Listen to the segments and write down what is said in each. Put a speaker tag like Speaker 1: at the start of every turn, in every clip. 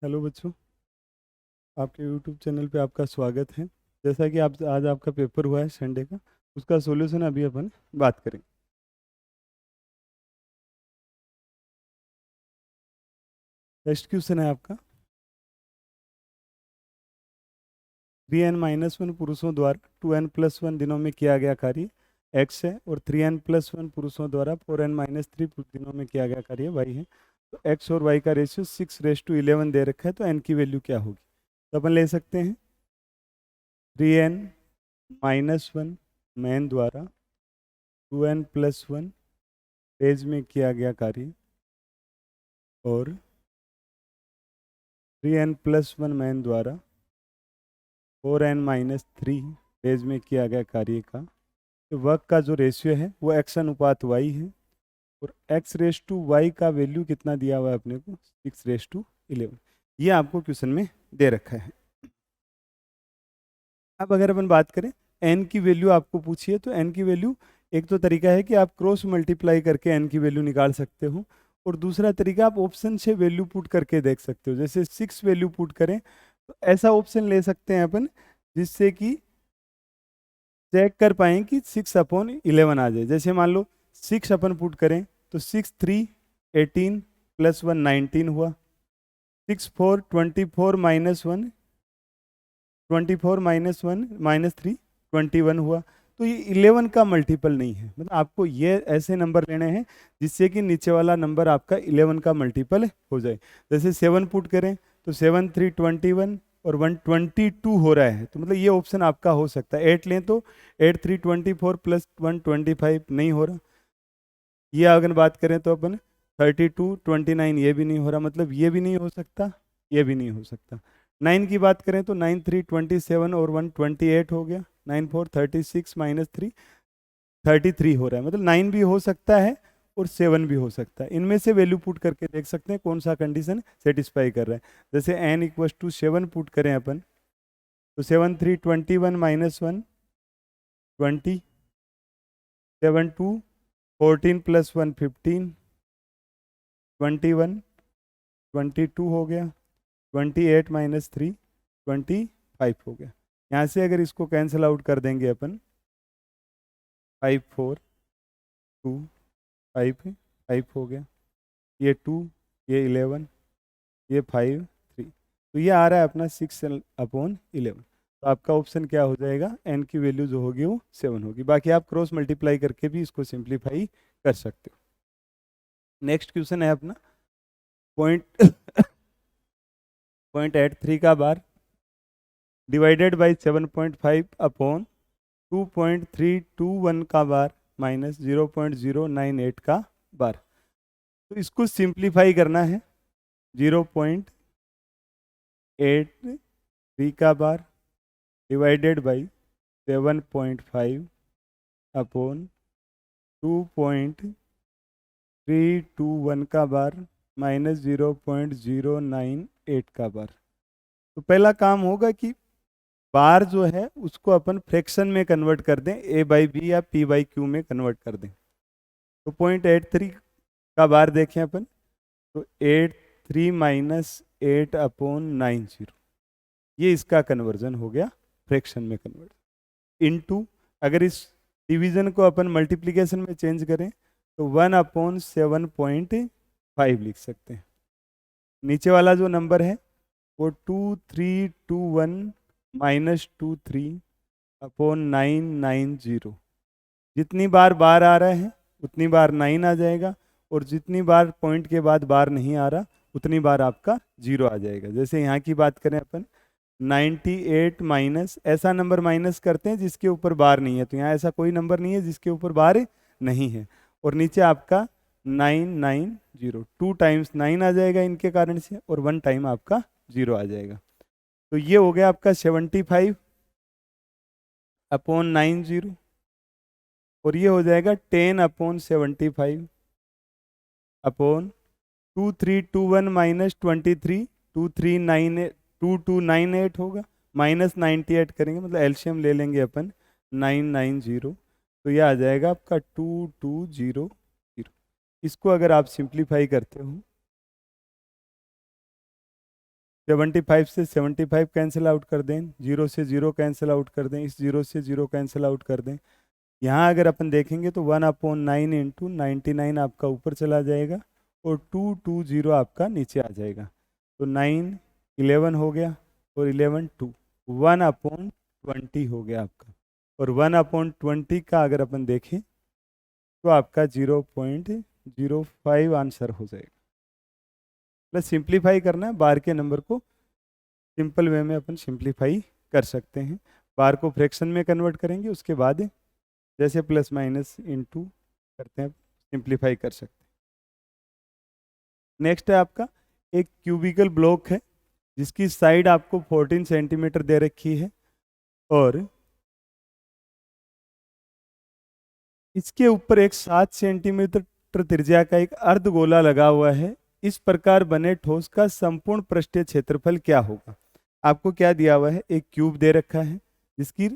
Speaker 1: Hello बच्चों, आपके YouTube channel पे आपका स्वागत है। जैसा कि आप आज आपका पेपर हुआ है संडे का, उसका सॉल्यूशन अभी अपन बात करेंगे। नेक्स्ट क्वेश्चन है आपका, 3n-1 पुरुषों द्वारा 2n+1 दिनों में किया गया कार्य x है और 3n+1 पुरुषों द्वारा 4n-3 दिनों में किया गया कार्य y है। तो x और y का रेशियो 6:11 दे रखा है, तो n की वैल्यू क्या होगी? तो अपन ले सकते हैं 3n-1 मैन द्वारा 2n+1 पेज में किया गया कार्य और 3n+1 मैन द्वारा 4n-3 पेज में किया गया कार्य का तो वर्क का जो रेशियो है वो x अनुपात y है और x⁻y का वैल्यू कितना दिया हुआ है अपने को 6:11। ये आपको क्वेश्चन में दे रखा है। अब अगर अपन बात करें n की वैल्यू आपको पूछी है, तो n की वैल्यू एक तो तरीका है कि आप क्रॉस मल्टीप्लाई करके n की वैल्यू निकाल सकते हो और दूसरा तरीका आप ऑप्शन से वैल्यू पुट करके देख सकते हो। जैसे 6 वैल्यू पुट करें तो ऐसा ऑप्शन ले सकते हैं अपन जिससे कि चेक कर पाएँ कि 6/11 आ जाए। जैसे मान लो 6 अपन पुट करें तो 6×3 = 18 + 1 19 हुआ। 6×4 24 - 1 24 - 1 -3 21 हुआ। तो ये 11 का मल्टीपल नहीं है, मतलब आपको ये ऐसे नंबर लेने हैं जिससे कि नीचे वाला नंबर आपका 11 का मल्टीपल हो जाए। जैसे 7 पुट करें तो 7 3 21 और 122 हो रहा है, तो मतलब ये ऑप्शन आपका हो सकता है। 8 लें तो 8 3 24 + 1 25 नहीं हो रहा। ये अगर बात करें तो अपन 32 29 ये भी नहीं हो रहा, मतलब ये भी नहीं हो सकता, ये भी नहीं हो सकता। 9 की बात करें तो 9 3 27 और 1 28 हो गया। 9 4 36 - 3 33 हो रहा है, मतलब 9 भी हो सकता है और 7 भी हो सकता है। इनमें से वैल्यू पुट करके देख सकते हैं कौन सा कंडीशन सेटिस्फाई कर रहा है। जैसे n = 7 पुट करें अपन तो 7 3 21 - 1 20 7 2 14 + 1 15 21 22 हो गया। 28 - 3 25 हो गया। यहाँ से अगर इसको कैंसिल आउट कर देंगे अपन 5 4 2 5 5 हो गया, ये 2 ये 11 ये 5 3, तो ये आ रहा है अपना 6/11। तो आपका ऑप्शन क्या हो जाएगा, n की वैल्यू जो होगी वो 7 होगी। बाकी आप क्रॉस मल्टीप्लाई करके भी इसको सिंप्लीफाई कर सकते हो। नेक्स्ट क्वेश्चन है अपना पॉइंट 0.83 का बार डिवाइडेड बाई 7.5/2.321 का बार माइनस 0.098 का बार। तो इसको सिंप्लीफाई करना है। 0.83 का बार डिवाइडेड बाई 7.5/2.321 का बार माइनस 0.098 का बार। तो पहला काम होगा कि बार जो है उसको अपन फ्रैक्शन में कन्वर्ट कर दें, a/b या p/q में कन्वर्ट कर दें। तो 0.83 का बार देखें अपन तो 83 - 8/90, ये इसका कन्वर्जन हो गया फ्रैक्शन में कन्वर्ट। इनटू अगर इस डिवीजन को अपन मल्टीप्लिकेशन में चेंज करें तो 1/7.5 लिख सकते हैं। नीचे वाला जो नंबर है वो 2321 - 23/990। जितनी बार बार आ रहा है उतनी बार 9 आ जाएगा और जितनी बार पॉइंट के बाद बार नहीं आ रहा उतनी बार आपका 0 आ जाएगा। जैसे यहाँ की बात करें अपन 98 माइनस, ऐसा नंबर माइनस करते हैं जिसके ऊपर बार नहीं है, तो यहाँ ऐसा कोई नंबर नहीं है जिसके ऊपर बार नहीं है। और नीचे आपका 990, 2 टाइम्स 9 आ जाएगा इनके कारण से और 1 टाइम आपका 0 आ जाएगा। तो ये हो गया आपका 75/90 और ये हो जाएगा 10/75/2321 - 23 2298 होगा, -98 करेंगे मतलब एलसीएम ले लेंगे अपन 990, तो ये आ जाएगा आपका 2200। इसको अगर आप सिंप्लीफाई करते हो 75 से 75 कैंसिल आउट कर दें, 0 से 0 कैंसिल आउट कर दें, इस 0 से 0 कैंसिल आउट कर दें। यहाँ अगर अपन देखेंगे तो 1/9 इंटू 99 आपका ऊपर चला जाएगा और 220 आपका नीचे आ जाएगा। तो 9 11 हो गया और 11 2, 1/20 हो गया आपका। और 1/20 का अगर अपन देखें तो आपका 0.05 आंसर हो जाएगा। प्लस सिंप्लीफाई करना है, बार के नंबर को सिंपल वे में अपन सिंप्लीफाई कर सकते हैं। बार को फ्रैक्शन में कन्वर्ट करेंगे, उसके बाद जैसे प्लस माइनस इनटू करते हैं सिंप्लीफाई कर सकते हैं। नेक्स्ट है आपका एक क्यूबिकल ब्लॉक है जिसकी साइड आपको 14 सेंटीमीटर दे रखी है और इसके ऊपर एक 7 सेंटीमीटर त्रिज्या का एक अर्धगोला लगा हुआ है। इस प्रकार बने ठोस का संपूर्ण पृष्ठीय क्षेत्रफल क्या होगा? आपको क्या दिया हुआ है? एक क्यूब दे रखा है जिसकी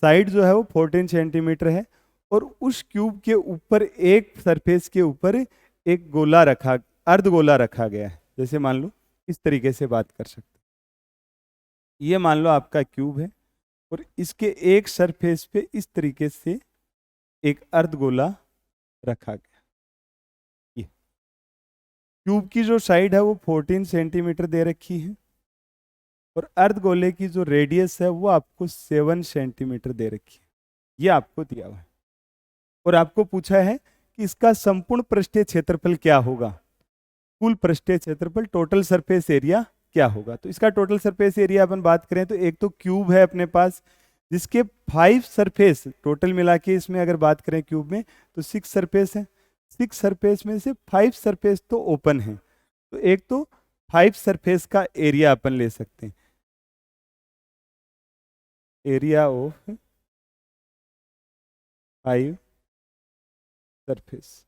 Speaker 1: साइड जो है वो 14 सेंटीमीटर है और उस क्यूब के ऊपर एक सरफेस के ऊपर एक गोला रखा, अर्धगोला रखा गया है। जैसे मान लो इस तरीके से बात कर सकते हैं, ये मान लो आपका क्यूब है और इसके एक सरफेस पे इस तरीके से एक अर्धगोला रखा गया। ये क्यूब की जो साइड है वो 14 सेंटीमीटर दे रखी है और अर्धगोले की जो रेडियस है वो आपको 7 सेंटीमीटर दे रखी है। ये आपको दिया हुआ है और आपको पूछा है कि इसका संपूर्ण पृष्ठीय क्षेत्रफल क्या होगा। कुल पृष्ठीय क्षेत्रफल, टोटल सरफेस एरिया क्या होगा? तो इसका टोटल सरफेस एरिया अपन बात करें तो एक तो क्यूब है अपने पास जिसके 5 सरफेस टोटल मिला के, इसमें अगर बात करें क्यूब में तो 6 सरफेस है। 6 सरफेस में से 5 सरफेस तो ओपन है, तो एक तो 5 सरफेस का एरिया अपन ले सकते हैं, एरिया ऑफ 5 सरफेस।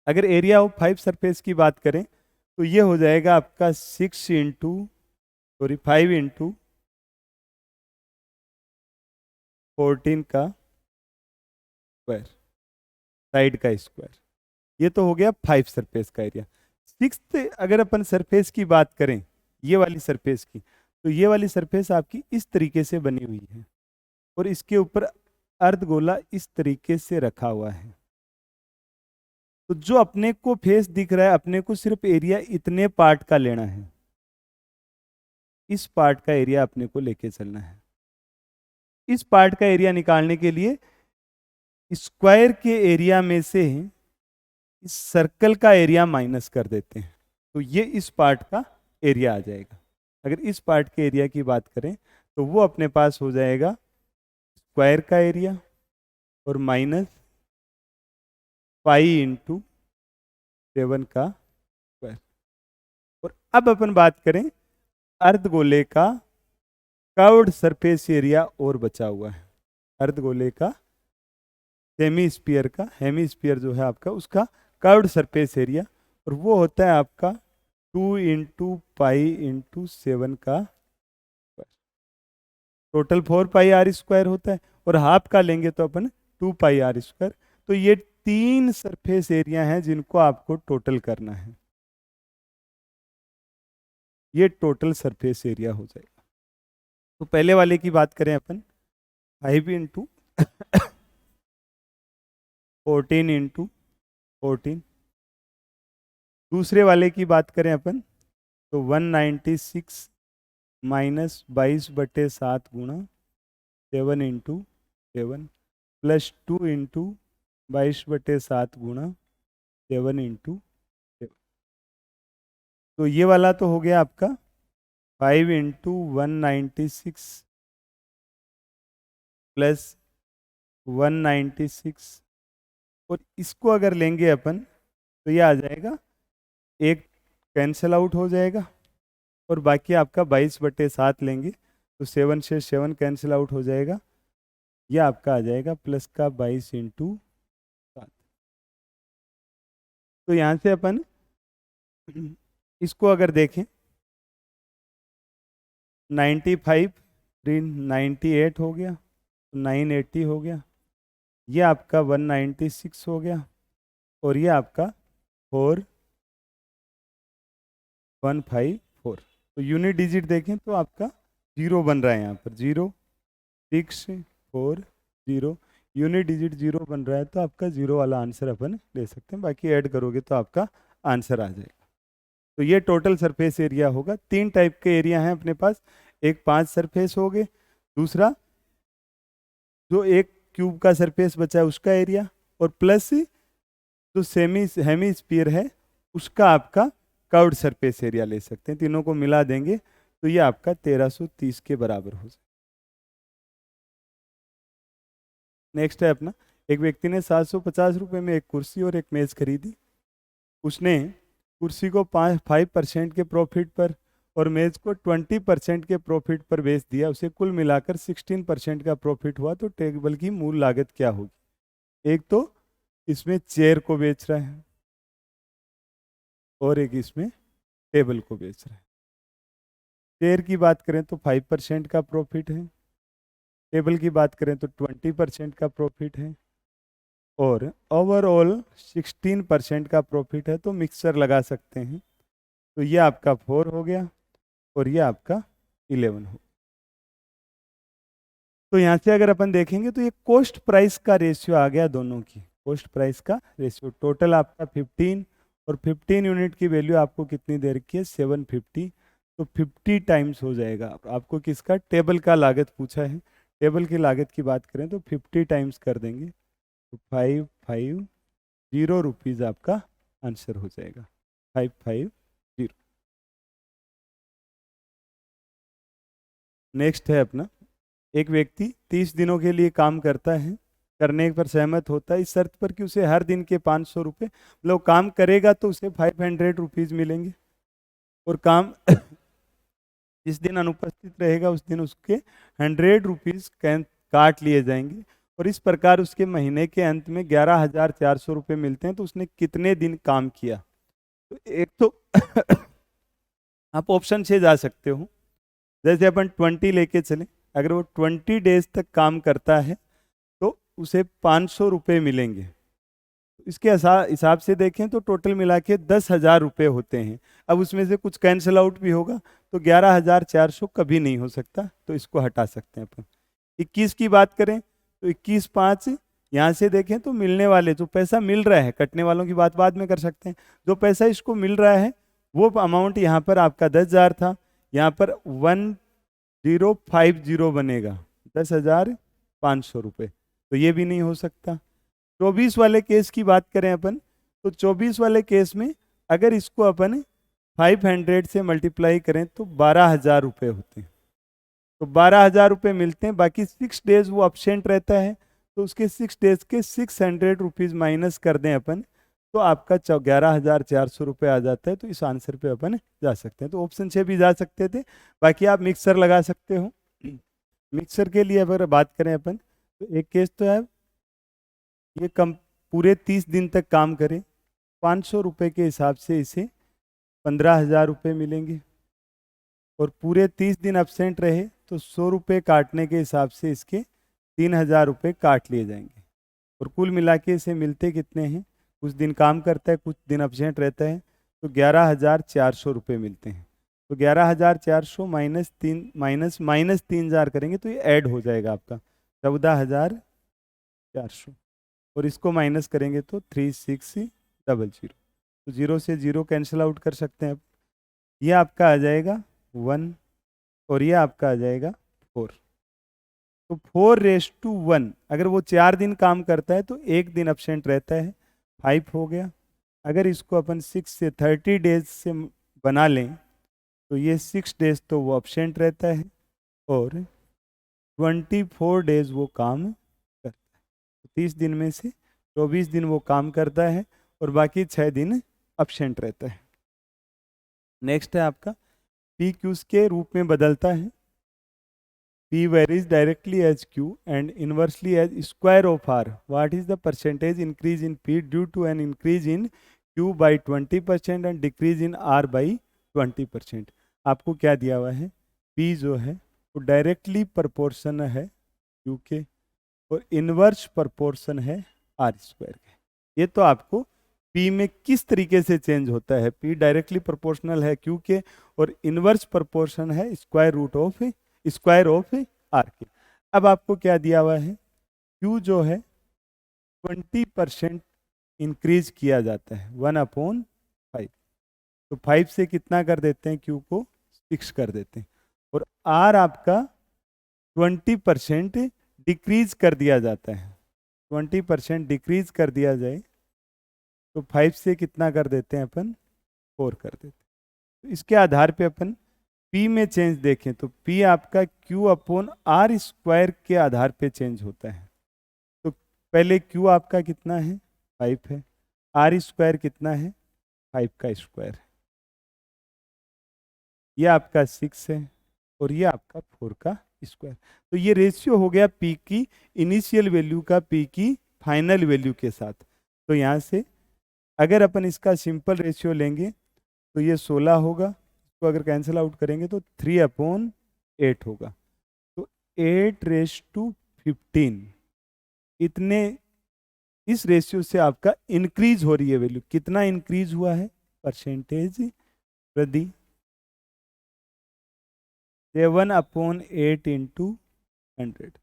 Speaker 1: अगर एरिया ऑफ 5 सरफेस की बात करें तो ये हो जाएगा आपका 5 इंटू 14 का स्क्वायर, साइड का स्क्वायर। ये तो हो गया 5 सरफेस का एरिया। 6th अगर अपन सरफेस की बात करें, ये वाली सरफेस की, तो ये वाली सरफेस आपकी इस तरीके से बनी हुई है और इसके ऊपर अर्धगोला इस तरीके से रखा हुआ है। तो जो अपने को फेस दिख रहा है, अपने को सिर्फ एरिया इतने पार्ट का लेना है, इस पार्ट का एरिया अपने को लेके चलना है। इस पार्ट का एरिया निकालने के लिए स्क्वायर के एरिया में से इस सर्कल का एरिया माइनस कर देते हैं, तो ये इस पार्ट का एरिया आ जाएगा। अगर इस पार्ट के एरिया की बात करें तो वो अपने पास हो जाएगा स्क्वायर का एरिया और माइनस पाई इंटू 7 का स्क्वायर। और अब अपन बात करें अर्धगोले का कर्व्ड सरफेस एरिया और बचा हुआ है। अर्धगोले का सेमी स्फीयर का, हेमी स्फीयर जो है आपका, उसका कर्व्ड सरफेस एरिया, और वो होता है आपका 2 इंटू पाई इंटू 7 का square. Total 4 pi r square होता है और हाफ का लेंगे तो अपन 2 पाई आर स्क्वायर। तो ये 3 सरफेस एरिया हैं जिनको आपको टोटल करना है। ये टोटल सरफेस एरिया हो जाएगा। तो पहले वाले की बात करें अपन, 5 इंटू 14 इंटू 14। दूसरे वाले की बात करें अपन तो 196 माइनस 22/7 गुणा 7 इंटू 7 प्लस 2 इंटू 22/7 गुणा 7 इंटू 7। तो ये वाला तो हो गया आपका 5 इंटू 196 प्लस 196, और इसको अगर लेंगे अपन तो ये आ जाएगा, एक कैंसिल आउट हो जाएगा और बाकी आपका 22/7 लेंगे तो 7 से 7 कैंसिल आउट हो जाएगा। ये आपका आ जाएगा प्लस का 22 इंटू 7। तो यहाँ से अपन इसको अगर देखें 95 98 हो गया, तो 980 हो गया, ये आपका 196 हो गया और ये आपका 4 154। तो यूनिट डिजिट देखें तो आपका 0 बन रहा है यहाँ पर, 064 0 यूनिट डिजिट 0 बन रहा है, तो आपका 0 वाला आंसर अपन ले सकते हैं। बाकी ऐड करोगे तो आपका आंसर आ जाएगा। तो ये टोटल सरफेस एरिया होगा। 3 टाइप के एरिया हैं अपने पास, एक 5 सरफेस हो गए, दूसरा जो एक क्यूब का सरफेस बचा है उसका एरिया, और प्लस जो सेमी हेमी स्फीयर है उसका आपका कर्व्ड सरफेस एरिया ले सकते हैं। तीनों को मिला देंगे तो ये आपका 1330 के बराबर हो जाए। नेक्स्ट है अपना, एक व्यक्ति ने 750 रुपये में एक कुर्सी और एक मेज खरीदी। उसने कुर्सी को 5% के प्रॉफिट पर और मेज को 20% के प्रॉफिट पर बेच दिया। उसे कुल मिलाकर 16% का प्रॉफिट हुआ। तो टेबल की मूल लागत क्या होगी? एक तो इसमें चेयर को बेच रहा है और एक इसमें टेबल को बेच रहा है। चेयर की बात करें तो 5% का प्रॉफिट है, टेबल की बात करें तो 20% का प्रॉफिट है, और ओवरऑल 16% का प्रॉफिट है। तो मिक्सचर लगा सकते हैं। तो ये आपका 4 हो गया और ये आपका 11 हो। तो यहाँ से अगर अपन देखेंगे तो ये कॉस्ट प्राइस का रेशियो आ गया दोनों की, कॉस्ट प्राइस का रेशियो। टोटल आपका 15 और 15 यूनिट की वैल्यू आपको कितनी दे रखी है? 750। तो 50 टाइम्स हो जाएगा। आपको किसका? टेबल का लागत पूछा है। टेबल की लागत की बात करें तो 50 टाइम्स कर देंगे तो 550 रुपीज़ आपका आंसर हो जाएगा, 550। नेक्स्ट है अपना, एक व्यक्ति 30 दिनों के लिए काम करता है, करने पर सहमत होता है इस शर्त पर कि उसे हर दिन के 500 रुपये, मतलब काम करेगा तो उसे 500 रुपीज़ मिलेंगे, और काम जिस दिन अनुपस्थित रहेगा उस दिन उसके 100 रुपीज़ काट लिए जाएंगे, और इस प्रकार उसके महीने के अंत में 11,400 रुपये मिलते हैं। तो उसने कितने दिन काम किया? तो एक तो आप ऑप्शन से जा सकते हो, जैसे अपन 20 लेके चले, अगर वो 20 डेज तक काम करता है तो उसे 500 रुपये मिलेंगे। इसके हिसाब से देखें तो टोटल मिला के 10,000 रुपये होते हैं। अब उसमें से कुछ कैंसिल आउट भी होगा, तो 11,400 कभी नहीं हो सकता, तो इसको हटा सकते हैं अपन। 21 की बात करें तो 21/5, यहाँ से देखें तो मिलने वाले जो पैसा मिल रहा है, कटने वालों की बात बाद में कर सकते हैं। जो पैसा इसको मिल रहा है वो अमाउंट यहाँ पर आपका 10,000 था, यहाँ पर 1050 बनेगा, 10,500 रुपये। तो ये भी नहीं हो सकता। 24 वाले केस की बात करें अपन, तो 24 वाले केस में अगर इसको अपन 500 से मल्टीप्लाई करें तो 12,000 रुपये होते हैं। तो 12,000 रुपये मिलते हैं। बाकी 6 डेज वो अपसेंट रहता है, तो उसके 6 डेज के 600 रुपीज़ माइनस कर दें अपन, तो आपका 11,400 रुपये आ जाता है। तो इस आंसर पे अपन जा सकते हैं। तो ऑप्शन 6 भी जा सकते थे। बाकी आप मिक्सर लगा सकते हो। मिक्सर के लिए अगर बात करें अपन, तो एक केस तो है ये कम पूरे 30 दिन तक काम करे, 500 रुपये के हिसाब से इसे 15,000 रुपये मिलेंगे, और पूरे 30 दिन अब्सेंट रहे तो 100 रुपये काटने के हिसाब से इसके 3,000 रुपये काट लिए जाएंगे, और कुल मिला के इसे मिलते कितने हैं? कुछ दिन काम करता है, कुछ दिन अब्सेंट रहता है, तो 11,400 रुपये मिलते हैं। तो 11,400 माइनस 3,000 करेंगे तो ये ऐड हो जाएगा आपका 14,400, और इसको माइनस करेंगे तो 3600। तो 0 से 0 कैंसिल आउट कर सकते हैं। अब ये आपका आ जाएगा 1 और ये आपका आ जाएगा 4। तो 4:1, अगर वो 4 दिन काम करता है तो 1 दिन अब्सेंट रहता है, 5 हो गया। अगर इसको अपन 6 से 30 डेज से बना लें तो ये 6 डेज तो वो अब्सेंट रहता है, और 24 डेज वो काम करता है। 30 दिन में से 24 दिन वो काम करता है और बाकी 6 दिन अब्सेंट रहता है। नेक्स्ट है आपका, पी क्यूज के रूप में बदलता है। P varies directly as Q and inversely as square of R. What is the percentage increase in P due to an increase in Q by 20% and decrease in R by 20%? आपको क्या दिया हुआ है? P जो है वो directly proportion है Q के, और इनवर्स प्रोपोर्शन है R स्क्वायर के। ये तो आपको पी में किस तरीके से चेंज होता है। पी डायरेक्टली प्रोपोर्शनल है क्यू के और इनवर्स प्रोपोर्शन है स्क्वायर ऑफ आर के। अब आपको क्या दिया हुआ है, क्यू जो है 20% इंक्रीज किया जाता है 1/5। तो 5 से कितना कर देते हैं, क्यू को 6 कर देते हैं। और आर आपका 20% डिक्रीज कर दिया जाता है। 20% डिक्रीज कर दिया जाए तो 5 से कितना कर देते हैं अपन, 4 कर देते हैं। तो इसके आधार पे अपन P में चेंज देखें तो P आपका Q/R² के आधार पे चेंज होता है। तो पहले Q आपका कितना है, 5 है, R² कितना है, 5 का स्क्वायर है, ये आपका 6 है और ये आपका 4 का स्क्वायर। तो ये रेशियो हो गया P की इनिशियल वैल्यू का P की फाइनल वैल्यू के साथ। तो यहाँ से अगर अपन इसका सिंपल रेशियो लेंगे तो ये 16 होगा, तो अगर कैंसिल आउट करेंगे तो 3/8 होगा। तो 8:15 इतने, इस रेशियो से आपका इंक्रीज हो रही है वैल्यू। कितना इंक्रीज हुआ है, परसेंटेज प्रति 7/8 इंटू 100।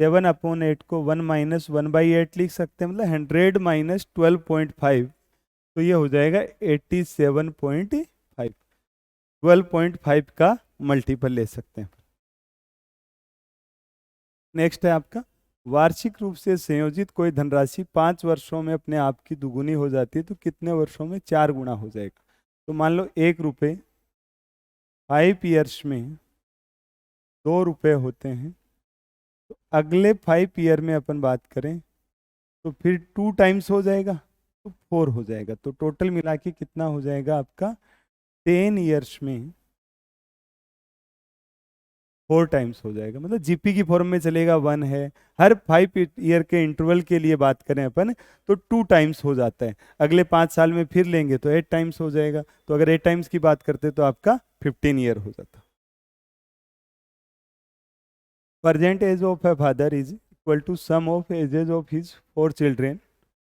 Speaker 1: 7/8 को 1 - 1/8 लिख सकते हैं, मतलब 100 - 12.5, तो ये हो जाएगा 87.5। 12.5 का मल्टीपल ले सकते हैं। नेक्स्ट है आपका, वार्षिक रूप से संयोजित कोई धनराशि 5 वर्षों में अपने आप की दुगुनी हो जाती है तो कितने वर्षों में 4 गुना हो जाएगा। तो मान लो 1 रुपये 5 ईयर्स में 2 रुपये होते हैं, तो अगले 5 ईयर में अपन बात करें तो फिर 2 टाइम्स हो जाएगा, तो 4 हो जाएगा। तो टोटल मिला के कितना हो जाएगा आपका, 10 ईयर्स में 4 टाइम्स हो जाएगा। मतलब जीपी की फॉर्म में चलेगा 1 है, हर 5 ईयर के इंटरवल के लिए बात करें अपन तो 2 टाइम्स हो जाता है। अगले 5 साल में फिर लेंगे तो 8 टाइम्स हो जाएगा। तो अगर 8 टाइम्स की बात करते तो आपका 15 ईयर हो जाता। Present age of a father is equal to sum of ages of his 4 children.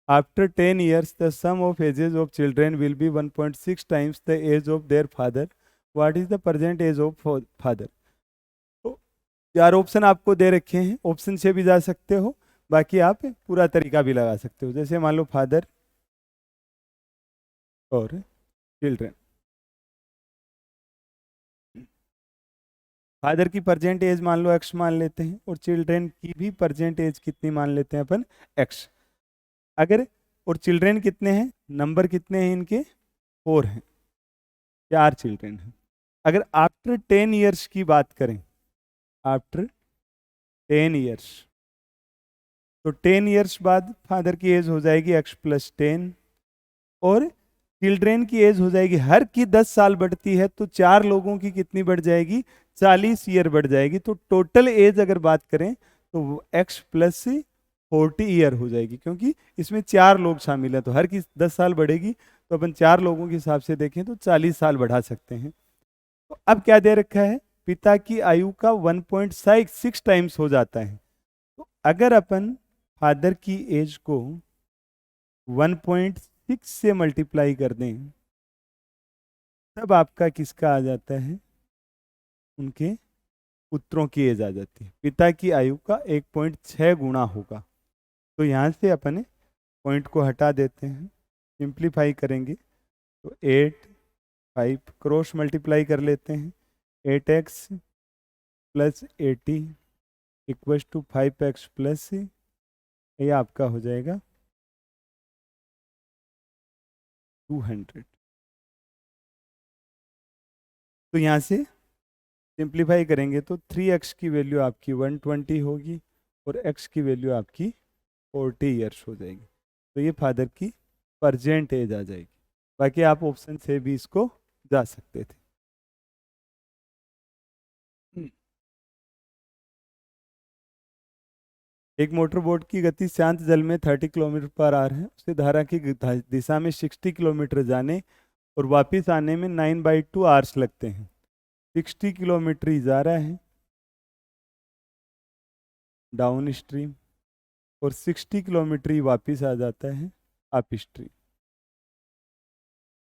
Speaker 1: After 10 years, the sum of ages of children will be 1.6 times the age of their father. What is the present age of father? तो 4 option आपको दे रखे हैं, option से भी जा सकते हो, बाकी आप पूरा तरीका भी लगा सकते हो। जैसे मान लो फादर और चिल्ड्रन, फादर की प्रेजेंट एज मान लो x मान लेते हैं और चिल्ड्रन की भी प्रेजेंट एज कितनी मान लेते हैं अपन, x। अगर और चिल्ड्रन कितने हैं, नंबर कितने हैं इनके, 4 हैं, 4 चिल्ड्रन हैं। अगर आफ्टर 10 ईयर्स की बात करें, आफ्टर 10 ईयर्स, तो 10 ईयर्स बाद फादर की एज हो जाएगी x+10 और चिल्ड्रेन की एज हो जाएगी, हर की 10 साल बढ़ती है तो 4 लोगों की कितनी बढ़ जाएगी, 40 ईयर बढ़ जाएगी। तो टोटल एज अगर बात करें तो x+40 ईयर हो जाएगी, क्योंकि इसमें 4 लोग शामिल हैं तो हर की 10 साल बढ़ेगी। तो अपन 4 लोगों के हिसाब से देखें तो 40 साल बढ़ा सकते हैं। तो अब क्या दे रखा है, पिता की आयु का 1.6 टाइम्स हो जाता है। तो अगर अपन फादर की एज को 1.6 से मल्टीप्लाई कर दें तब आपका किसका आ जाता है, उनके पुत्रों की एज आ जाती है। पिता की आयु का 1.6 गुना होगा। तो यहाँ से अपन पॉइंट को हटा देते हैं, सिंप्लीफाई करेंगे तो 8 5 क्रॉस मल्टीप्लाई कर लेते हैं, 8x + 80 = 5x प्लस, ये आपका हो जाएगा 200। तो यहाँ से सिंप्लीफाई करेंगे तो 3x की वैल्यू आपकी 120 होगी और x की वैल्यू आपकी 40 ईयर्स हो जाएगी। तो ये फादर की प्रेजेंट एज आ जाएगी। बाकी आप ऑप्शन से भी इसको जा सकते थे। एक मोटर बोट की गति शांत जल में 30 किलोमीटर/आवर है, उसे धारा की दिशा में 60 किलोमीटर जाने और वापस आने में 9/2 आवर्स लगते हैं। 60 किलोमीटर ही जा रहा है डाउन स्ट्रीम और 60 किलोमीटर ही वापस आ जाता है अप स्ट्रीम।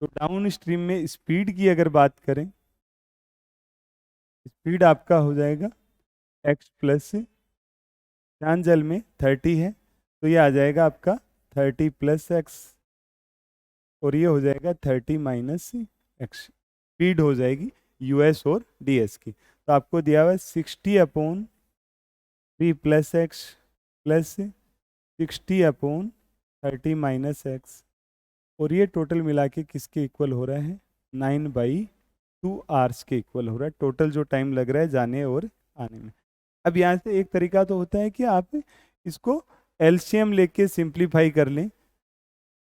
Speaker 1: तो डाउन स्ट्रीम में स्पीड की अगर बात करें, स्पीड आपका हो जाएगा x प्लस, शांत जल में 30 है तो ये आ जाएगा आपका 30 प्लस एक्स, और ये हो जाएगा 30 माइनस एक्स। स्पीड हो जाएगी यूएस और डीएस की। तो आपको दिया हुआ है 60/3 plus x plus 60/30 minus x, और ये टोटल मिला के किसके इक्वल हो रहा है, 9/2 आवर्स के इक्वल हो रहा है, टोटल जो टाइम लग रहा है जाने और आने में। अब यहाँ से एक तरीका तो होता है कि आप इसको एलसीएम लेके सिंप्लीफाई कर लें,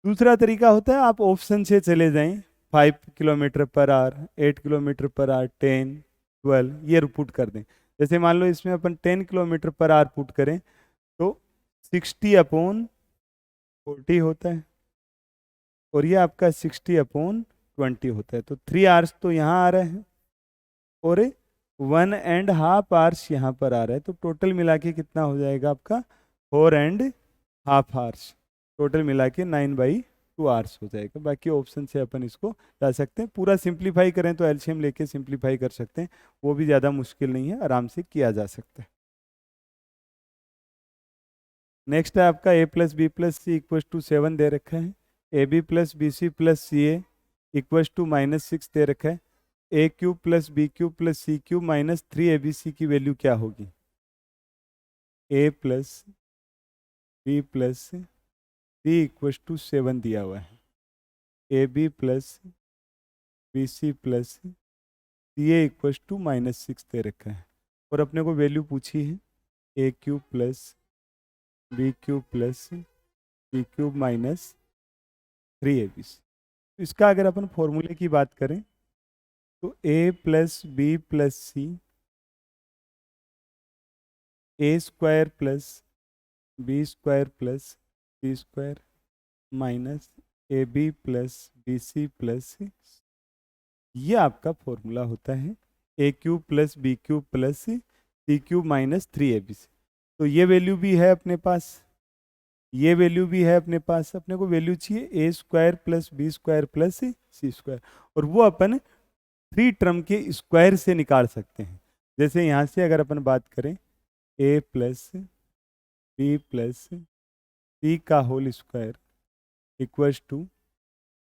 Speaker 1: दूसरा तरीका होता है आप ऑप्शन से चले जाएं, 5 kilometre per hour, 8 kilometre per hour, 10, 12 ये पुट कर दें। जैसे मान लो इसमें अपन 10 किलोमीटर पर आवर पुट करें तो 60/40 होता है, और ये आपका 60/20 होता है। तो 3 आवर्स तो यहाँ आ रहे हैं और 1.5 आवर्स यहाँ पर आ रहा है, तो टोटल मिला के कितना हो जाएगा आपका 4.5 आवर्स, टोटल मिला के 9/2 आवर्स हो जाएगा। बाकी ऑप्शन से अपन इसको जा सकते हैं, पूरा सिंप्लीफाई करें तो एलसीएम लेके सिंप्लीफाई कर सकते हैं, वो भी ज़्यादा मुश्किल नहीं है, आराम से किया जा सकता है। नेक्स्ट है आपका a plus b plus c equals to 7 दे रखा है, a b plus b c plus c a equals to -6 दे रखा है, a cube plus b cube plus c cube minus 3abc की वैल्यू क्या होगी। a plus b plus c equals to 7 दिया हुआ है, a b plus b c plus c a equals to -6 दे रखा है, और अपने को वैल्यू पूछी है a cube plus b cube plus c cube minus 3abc। इसका अगर अपन फॉर्मूले की बात करें तो a plus b plus c a square plus b square plus c square minus a b plus b c plus, ये आपका फॉर्मूला होता है a cube plus b cube plus c cube minus 3abc। तो ये value भी है अपने पास, ये वैल्यू भी है अपने पास, अपने को वैल्यू चाहिए a square plus b square plus c square, और वो अपन 3 टर्म के स्क्वायर से निकाल सकते हैं। जैसे यहाँ से अगर अपन बात करें a plus b plus c का whole square equals to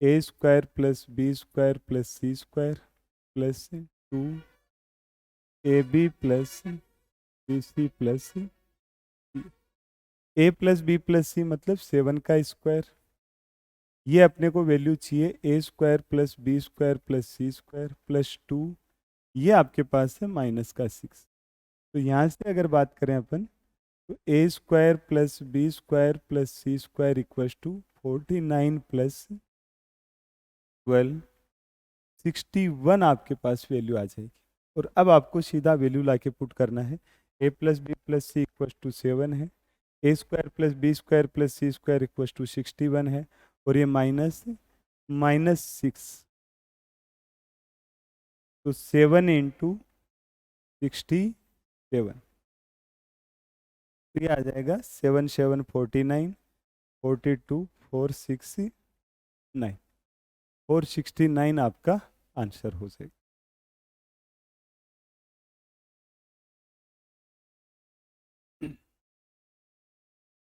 Speaker 1: a square plus b square plus c square plus 2ab plus b c plus a plus b plus c मतलब 7 का स्क्वायर, ये अपने को वैल्यू चाहिए a square plus b square plus c square plus 2, ये आपके पास है -6। तो यहाँ से अगर बात करें अपन तो a square plus b square plus c square equals to 49 plus 12, 61 आपके पास वैल्यू आ जाएगी। और अब आपको सीधा वैल्यू लाके पुट करना है, a plus b plus c equals to 7 है, a square plus b square plus c square equals to 61 है, और ये -6, तो 7 × 67, तो ये आ जाएगा 7 7 49, 42 469, 469 आपका आंसर हो जाएगा।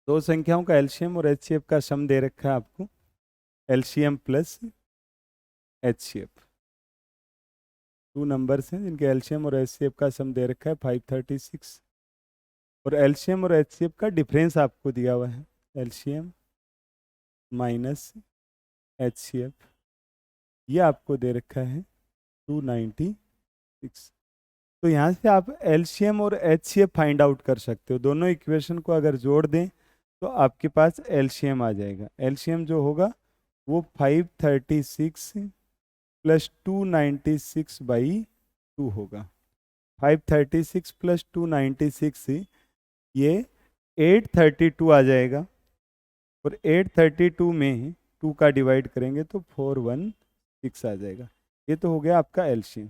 Speaker 1: दो संख्याओं का एलसीएम और एचसीएफ का सम दे रखा है आपको, एलसीएम प्लस एचसीएफ, 2 नंबर्स हैं जिनके एलसीएम और एचसीएफ का सम दे रखा है 536, और एलसीएम और एचसीएफ का डिफरेंस आपको दिया हुआ है, एलसीएम माइनस एचसीएफ, ये आपको दे रखा है 296। तो यहाँ से आप एलसीएम और एचसीएफ फाइंड आउट कर सकते हो, दोनों इक्वेशन को अगर जोड़ दें तो आपके पास एलसीएम आ जाएगा। एलसीएम जो होगा वो 536 प्लस 296/2 होगा। 536 प्लस 296 ये 832 आ जाएगा, और 832 में 2 का डिवाइड करेंगे तो 416 आ जाएगा। ये तो हो गया आपका एलसीएम।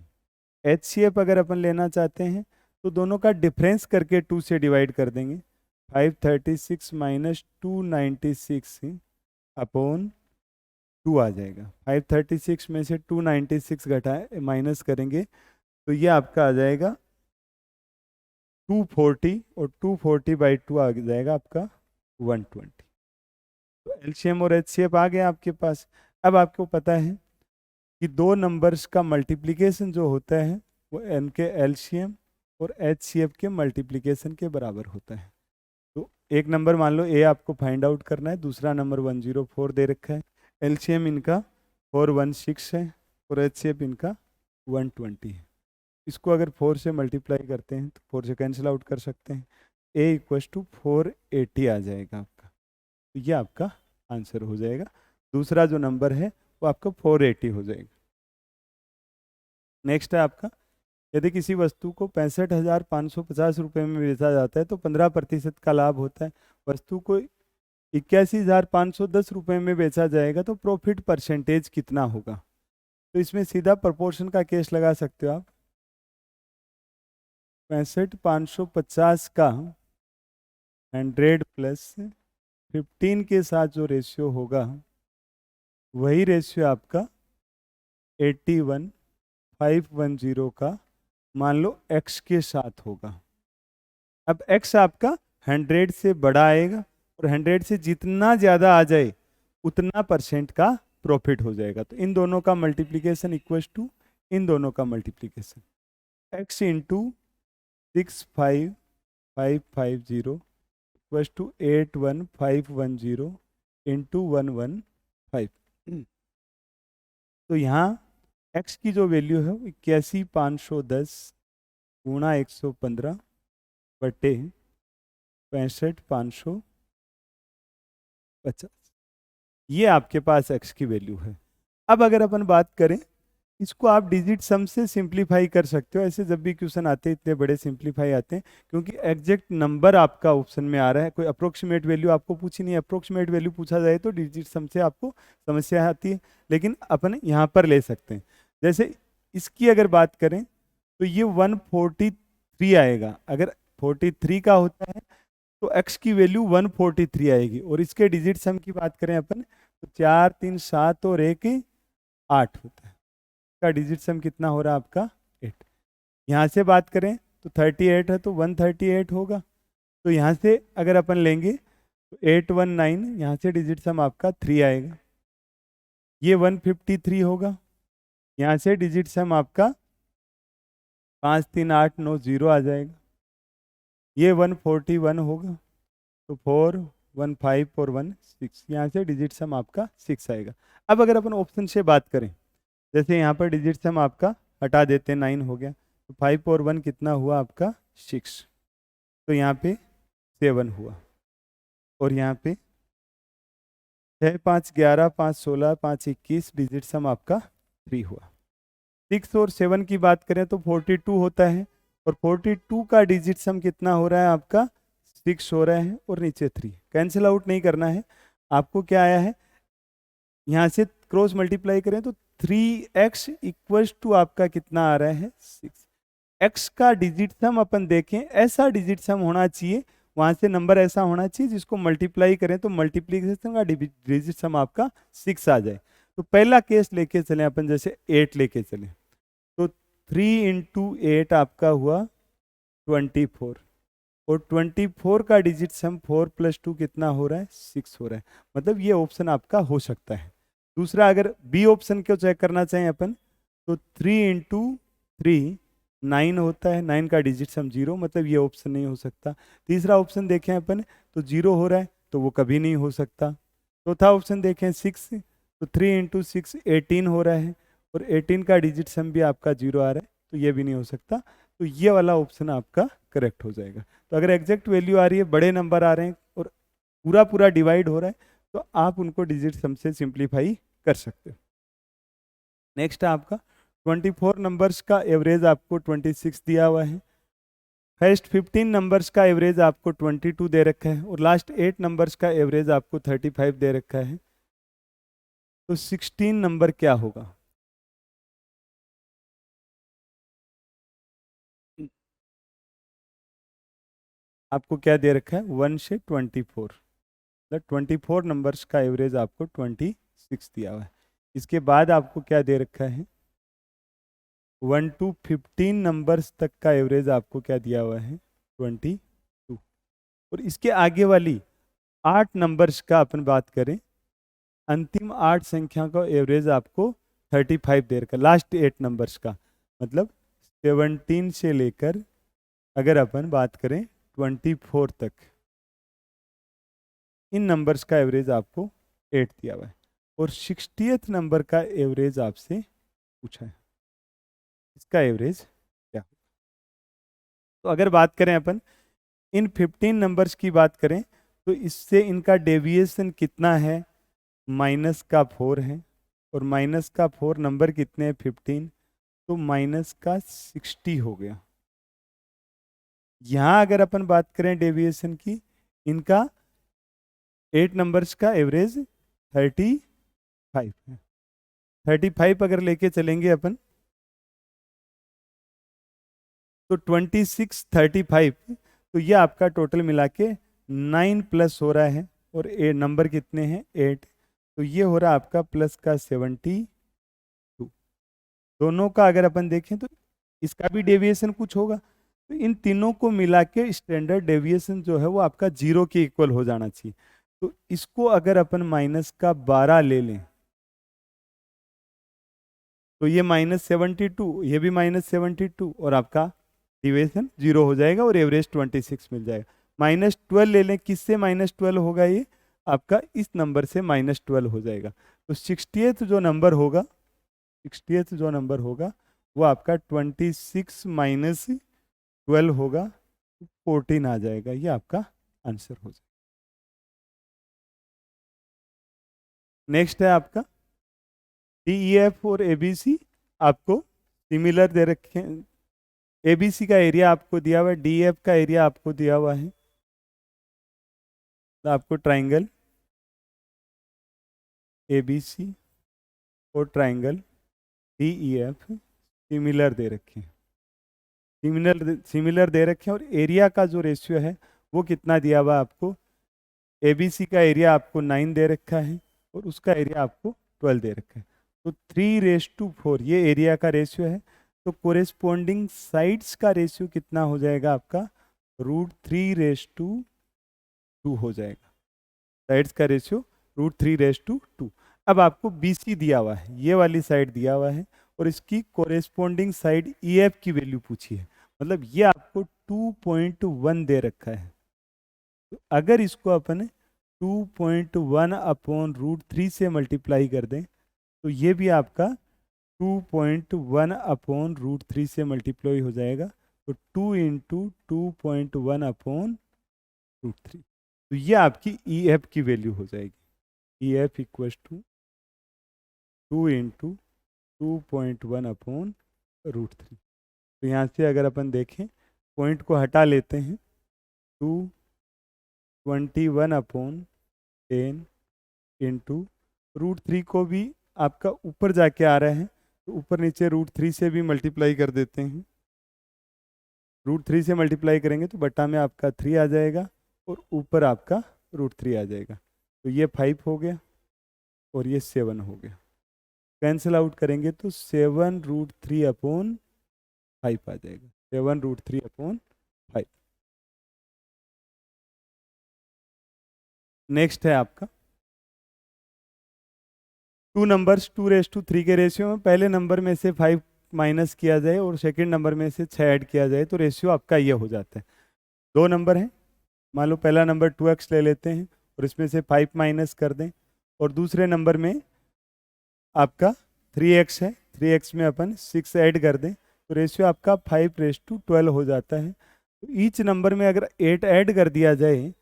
Speaker 1: एचसीएफ अगर अपन लेना चाहते हैं तो दोनों का डिफरेंस करके 2 से डिवाइड कर देंगे, 536 माइनस 296 अपॉन 2 आ जाएगा। 536 में से 296 घटाए माइनस करेंगे तो ये आपका आ जाएगा 240 और 240/2 आ जाएगा आपका 120। तो एलसीएम और एचसीएफ आ गया आपके पास। अब आपको पता है कि दो नंबर्स का मल्टीप्लिकेशन जो होता है वो एन के एलसीएम और एचसीएफ के मल्टीप्लिकेशन के बराबर होता है। तो एक नंबर मान लो ए आपको फाइंड आउट करना है, दूसरा नंबर 104 दे रखा है, एलसीएम इनका 416 है और एचसीएफ इनका 120 है। इसको अगर 4 से मल्टीप्लाई करते हैं तो 4 से कैंसिल आउट कर सकते हैं, ए इक्वस टू 480 आ जाएगा आपका। तो ये आपका आंसर हो जाएगा। दूसरा जो नंबर है वो आपका 480 हो जाएगा। नेक्स्ट है आपका, यदि किसी वस्तु को 65,550 रुपये में बेचा जाता है तो 15% का लाभ होता है। वस्तु को 81,510 रुपये में बेचा जाएगा तो प्रॉफिट परसेंटेज कितना होगा? तो इसमें सीधा प्रोपोर्शन का केस लगा सकते हो आप। 65,550 का 100 प्लस 15 के साथ जो रेशियो होगा वही रेशियो आपका 81,510 का मान लो x के साथ होगा। अब x आपका 100 से बड़ा आएगा और 100 से जितना ज़्यादा आ जाए उतना परसेंट का प्रॉफिट हो जाएगा। तो इन दोनों का मल्टीप्लिकेशन इक्वल्स टू इन दोनों का multiplication x into 65,550 equals to 81,510 into 115। तो यहाँ x की जो वैल्यू है 81,510 गुणा 115 बटे 65,550, ये आपके पास x की वैल्यू है। अब अगर अपन बात करें, इसको आप डिजिट सम से सिंप्लीफाई कर सकते हो। ऐसे जब भी क्वेश्चन आते हैं इतने बड़े सिंप्लीफाई आते हैं क्योंकि एग्जैक्ट नंबर आपका ऑप्शन में आ रहा है, कोई अप्रोक्सीमेट वैल्यू आपको पूछी नहीं है। अप्रोक्सीमेट वैल्यू पूछा जाए तो डिजिट सम से आपको समस्या आती है, लेकिन अपन यहाँ पर ले सकते हैं। जैसे इसकी अगर बात करें तो ये 143 आएगा। अगर 43 का होता है तो x की वैल्यू 143 आएगी। और इसके डिजिट सम की बात करें अपन तो 4 3 7 और 1 8 होता है। का डिजिट सम कितना हो रहा है आपका 8। यहाँ से बात करें तो 38 है तो 138 होगा। तो यहाँ से अगर अपन लेंगे तो 819, यहाँ से डिजिट सम आपका 3 आएगा। ये 153 होगा। यहाँ से डिजिट सम आपका 5 3 8 9 0 आ जाएगा। ये 141 होगा तो 4 1 5 और 1 6, यहाँ से डिजिट सम आपका 6 आएगा। अब अगर अपन ऑप्शन से बात करें, जैसे यहाँ पर डिजिट सम आपका हटा देते हैं 9 हो गया तो 5 और 1 कितना हुआ आपका 6, तो यहाँ पे 7 हुआ। और यहाँ पे 6 5 11 5 16 5 21 डिजिट सम आपका 3 हुआ। 6 और 7 की बात करें तो 42 होता है और 42 का डिजिट सम कितना हो रहा है आपका 6 हो रहा है और नीचे 3। कैंसिल आउट नहीं करना है आपको। क्या आया है यहाँ से क्रॉस मल्टीप्लाई करें तो 3x इक्वल्स टू आपका कितना आ रहा है 6। x का डिजिट सम अपन देखें ऐसा डिजिट सम होना चाहिए, वहां से नंबर ऐसा होना चाहिए जिसको मल्टीप्लाई करें तो मल्टीप्लीकेशन का डिजिट सम आपका 6 आ जाए। तो पहला केस लेके चले अपन, जैसे 8 लेके चले तो 3 इंटू 8 आपका हुआ 24 और 24 का डिजिट सम 4 + 2 कितना हो रहा है 6 हो रहा है। मतलब ये ऑप्शन आपका हो सकता है। दूसरा अगर बी ऑप्शन को चेक करना चाहें अपन तो 3 इंटू 3 9 होता है, 9 का डिजिट सम 0, मतलब ये ऑप्शन नहीं हो सकता। तीसरा ऑप्शन देखें अपन तो 0 हो रहा है तो वो कभी नहीं हो सकता। चौथा ऑप्शन देखें 6 तो 3 इंटू 6 18 हो रहा है और 18 का डिजिट सम भी आपका 0 आ रहा है तो ये भी नहीं हो सकता। तो ये वाला ऑप्शन आपका करेक्ट हो जाएगा। तो अगर एग्जैक्ट वैल्यू आ रही है, बड़े नंबर आ रहे हैं और पूरा पूरा डिवाइड हो रहा है तो आप उनको डिजिट सम से सिंप्लीफाई कर सकते हो। नेक्स्ट है आपका 24 नंबर्स का एवरेज आपको 26 दिया हुआ है। फर्स्ट 15 नंबर्स का एवरेज आपको 22 दे रखा है और लास्ट 8 नंबर्स का एवरेज आपको 35 दे रखा है। तो 16 नंबर क्या होगा? आपको क्या दे रखा है 1 से 24, मतलब 24 नंबर्स का एवरेज आपको 26 6 दिया हुआ है। इसके बाद आपको क्या दे रखा है, 1 to 15 नंबर्स तक का एवरेज आपको क्या दिया हुआ है, 22। और इसके आगे वाली 8 नंबर्स का अपन बात करें, अंतिम 8 संख्या का एवरेज आपको 35 दे रखा है, लास्ट 8 नंबर्स का, मतलब 17 से लेकर अगर अपन बात करें 24 तक, इन नंबर्स का एवरेज आपको 8 दिया हुआ है। और 60th नंबर का एवरेज आपसे पूछा है, इसका एवरेज क्या होगा। तो अगर बात करें अपन इन 15 नंबर्स की बात करें तो इससे इनका डेविएशन कितना है, माइनस का 4 है, और माइनस का 4 नंबर कितने हैं, 15, तो माइनस का 60 हो गया। यहाँ अगर अपन बात करें डेविएशन की, इनका 8 नंबर्स का एवरेज 35 है। 35 अगर लेके चलेंगे अपन तो 26, 35, तो ये आपका टोटल मिला के 9 प्लस हो रहा है, और नंबर कितने हैं, 8, तो ये हो रहा है आपका प्लस का 72। दोनों का अगर अपन देखें तो इसका भी डेविएशन कुछ होगा, तो इन तीनों को मिला के स्टैंडर्ड डेविएशन जो है वो आपका 0 के इक्वल हो जाना चाहिए। तो इसको अगर अपन माइनस का 12 ले लें तो ये -72, ये भी -72, और आपका डिविएशन 0 हो जाएगा और एवरेज 26 मिल जाएगा। -12 ले लें, किससे -12 होगा, ये आपका इस नंबर से -12 हो जाएगा। तो 60th जो नंबर होगा, 60th जो नंबर होगा वो आपका 26 माइनस 12 होगा, 14 आ जाएगा, ये आपका आंसर हो जाएगा। नेक्स्ट है आपका DEF और ABC, आपको सिमिलर दे रखे हैं। ABC का एरिया आपको दिया हुआ है, DEF का एरिया आपको दिया हुआ है, तो आपको ट्राइंगल ABC और ट्राइंगल DEF सिमिलर दे रखे हैं, सिमिलर दे रखे हैं। और एरिया का जो रेशियो है वो कितना दिया हुआ है आपको, ABC का एरिया आपको 9 दे रखा है और उसका एरिया आपको 12 दे रखा है, तो 3:4 ये एरिया का रेशियो है। तो कोरेस्पोंडिंग साइड्स का रेशियो कितना हो जाएगा आपका, √3:2 हो जाएगा, साइड्स का रेशियो √3:2। अब आपको BC दिया हुआ है, ये वाली साइड दिया हुआ है, और इसकी कोरेस्पोंडिंग साइड EF की वैल्यू पूछी है, मतलब ये आपको 2.1 दे रखा है। तो अगर इसको अपन 2.1 अपॉन √3 से मल्टीप्लाई कर दें तो ये भी आपका 2.1 अपॉन √3 से मल्टीप्लाई हो जाएगा, तो 2 इंटू 2.1 अपॉन √3, तो ये आपकी EF की वैल्यू हो जाएगी। EF equals to 2 into 2.1 upon √3। तो यहाँ से अगर अपन देखें पॉइंट को हटा लेते हैं, 221 अपॉन 10 इंटू √3 को भी आपका ऊपर जाके आ रहा है, तो ऊपर नीचे √3 से भी मल्टीप्लाई कर देते हैं। √3 से मल्टीप्लाई करेंगे तो बट्टा में आपका 3 आ जाएगा और ऊपर आपका √3 आ जाएगा, तो ये 5 हो गया और ये 7 हो गया। कैंसिल आउट करेंगे तो 7 √3 अपॉन 5 आ जाएगा, 7 √3 अपॉन 5। नेक्स्ट है आपका 2 नंबर्स 2:3 के रेशियो में पहले नंबर में से 5 माइनस किया जाए और सेकंड नंबर में से 6 ऐड किया जाए तो रेशियो आपका ये हो जाता है। 2 नंबर हैं, मान लो पहला नंबर 2x ले लेते हैं और इसमें से 5 माइनस कर दें, और दूसरे नंबर में आपका 3x है, 3x में अपन 6 ऐड कर दें तो रेशियो आपका 5:12 हो जाता है। तो ईच नंबर में अगर 8 ऐड कर दिया जाए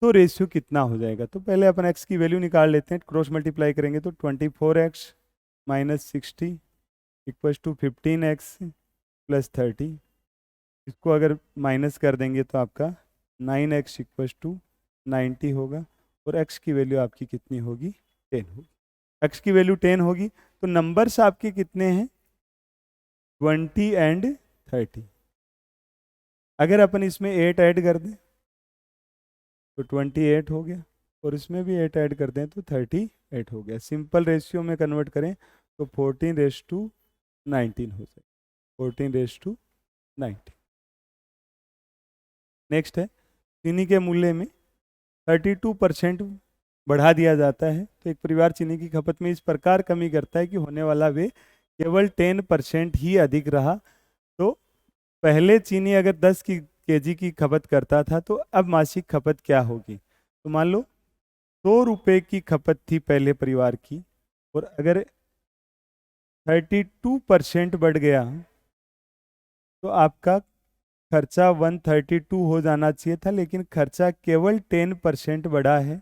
Speaker 1: तो रेशियो कितना हो जाएगा, तो पहले अपन x की वैल्यू निकाल लेते हैं। क्रॉस मल्टीप्लाई करेंगे तो 24x minus 60 equals to 15x plus 30, इसको अगर माइनस कर देंगे तो आपका 9x इक्वल्स टू 90 होगा, और x की वैल्यू आपकी कितनी होगी, 10 होगी। x की वैल्यू 10 होगी तो नंबर्स आपके कितने हैं, 20 एंड 30। अगर अपन इसमें 8 ऐड कर दें तो 28 हो गया, और इसमें भी 8 ऐड कर दें तो 38 हो गया। सिंपल रेशियो में कन्वर्ट करें तो 14:19 हो जाए, 14:19। नेक्स्ट है, चीनी के मूल्य में 32% बढ़ा दिया जाता है तो एक परिवार चीनी की खपत में इस प्रकार कमी करता है कि होने वाला वे केवल 10% ही अधिक रहा। तो पहले चीनी अगर 10 केजी की खपत करता था तो अब मासिक खपत क्या होगी। तो मान लो 100 रुपये की खपत थी पहले परिवार की, और अगर 32% बढ़ गया तो आपका खर्चा 132 हो जाना चाहिए था, लेकिन खर्चा केवल 10% बढ़ा है,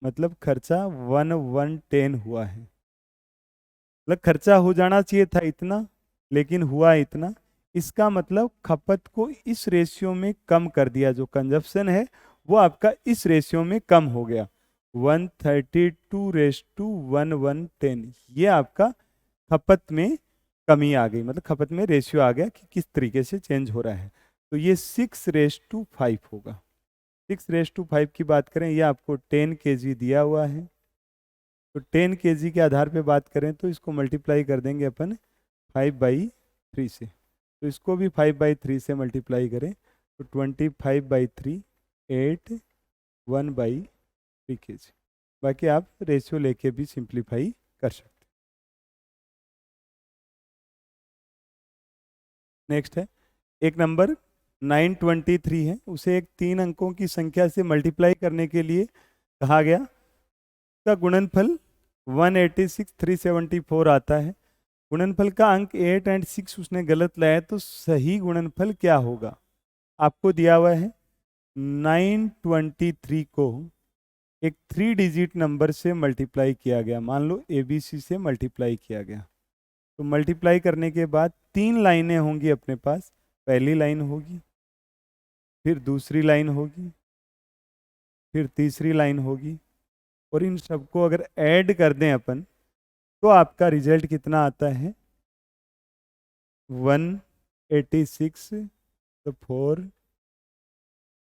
Speaker 1: मतलब खर्चा 1110 हुआ है। मतलब खर्चा हो जाना चाहिए था इतना, लेकिन हुआ इतना। इसका मतलब खपत को इस रेशियो में कम कर दिया, जो कंजप्शन है वो आपका इस रेशियो में कम हो गया, 132:1110। ये आपका खपत में कमी आ गई, मतलब खपत में रेशियो आ गया कि किस तरीके से चेंज हो रहा है। तो ये 6:5 होगा। 6:5 की बात करें, ये आपको 10 केजी दिया हुआ है, तो 10 केजी के आधार पे बात करें तो इसको मल्टीप्लाई कर देंगे अपन 5/3 से। तो इसको भी 5/3 से मल्टीप्लाई करें तो 25/3 8 1/3 केजी। बाकी आप रेशियो लेके भी सिंप्लीफाई कर सकते हैं। नेक्स्ट है, एक नंबर 923 है, उसे एक 3 अंकों की संख्या से मल्टीप्लाई करने के लिए कहा गया। का गुणनफल 186,374 आता है। गुणनफल का अंक 8 और 6 उसने गलत लाया, तो सही गुणनफल क्या होगा। आपको दिया हुआ है 923 को एक 3 डिजिट नंबर से मल्टीप्लाई किया गया, मान लो ABC से मल्टीप्लाई किया गया। तो मल्टीप्लाई करने के बाद 3 लाइनें होंगी अपने पास। पहली लाइन होगी, फिर दूसरी लाइन होगी, फिर तीसरी लाइन होगी, और इन सबको अगर ऐड कर दें अपन तो आपका रिजल्ट कितना आता है 186। तो 4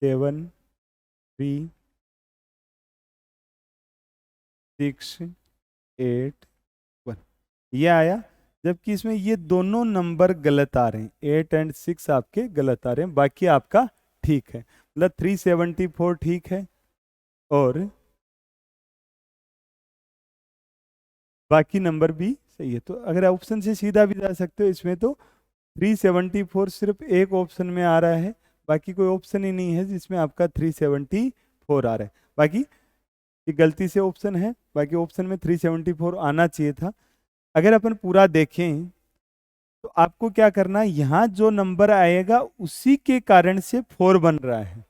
Speaker 1: 7 3 6 8 1 ये आया। जबकि इसमें ये दोनों नंबर गलत आ रहे हैं, 8 और 6 आपके गलत आ रहे हैं, बाकी आपका ठीक है। मतलब 374 ठीक है और बाकी नंबर भी सही है। तो अगर ऑप्शन से सीधा भी जा सकते हो इसमें, तो 374 सिर्फ एक ऑप्शन में आ रहा है, बाकी कोई ऑप्शन ही नहीं है जिसमें आपका 374 आ रहा है। बाकी ये गलती से ऑप्शन है, बाकी ऑप्शन में 374 आना चाहिए था। अगर अपन पूरा देखें तो आपको क्या करना है, यहाँ जो नंबर आएगा उसी के कारण से 4 बन रहा है।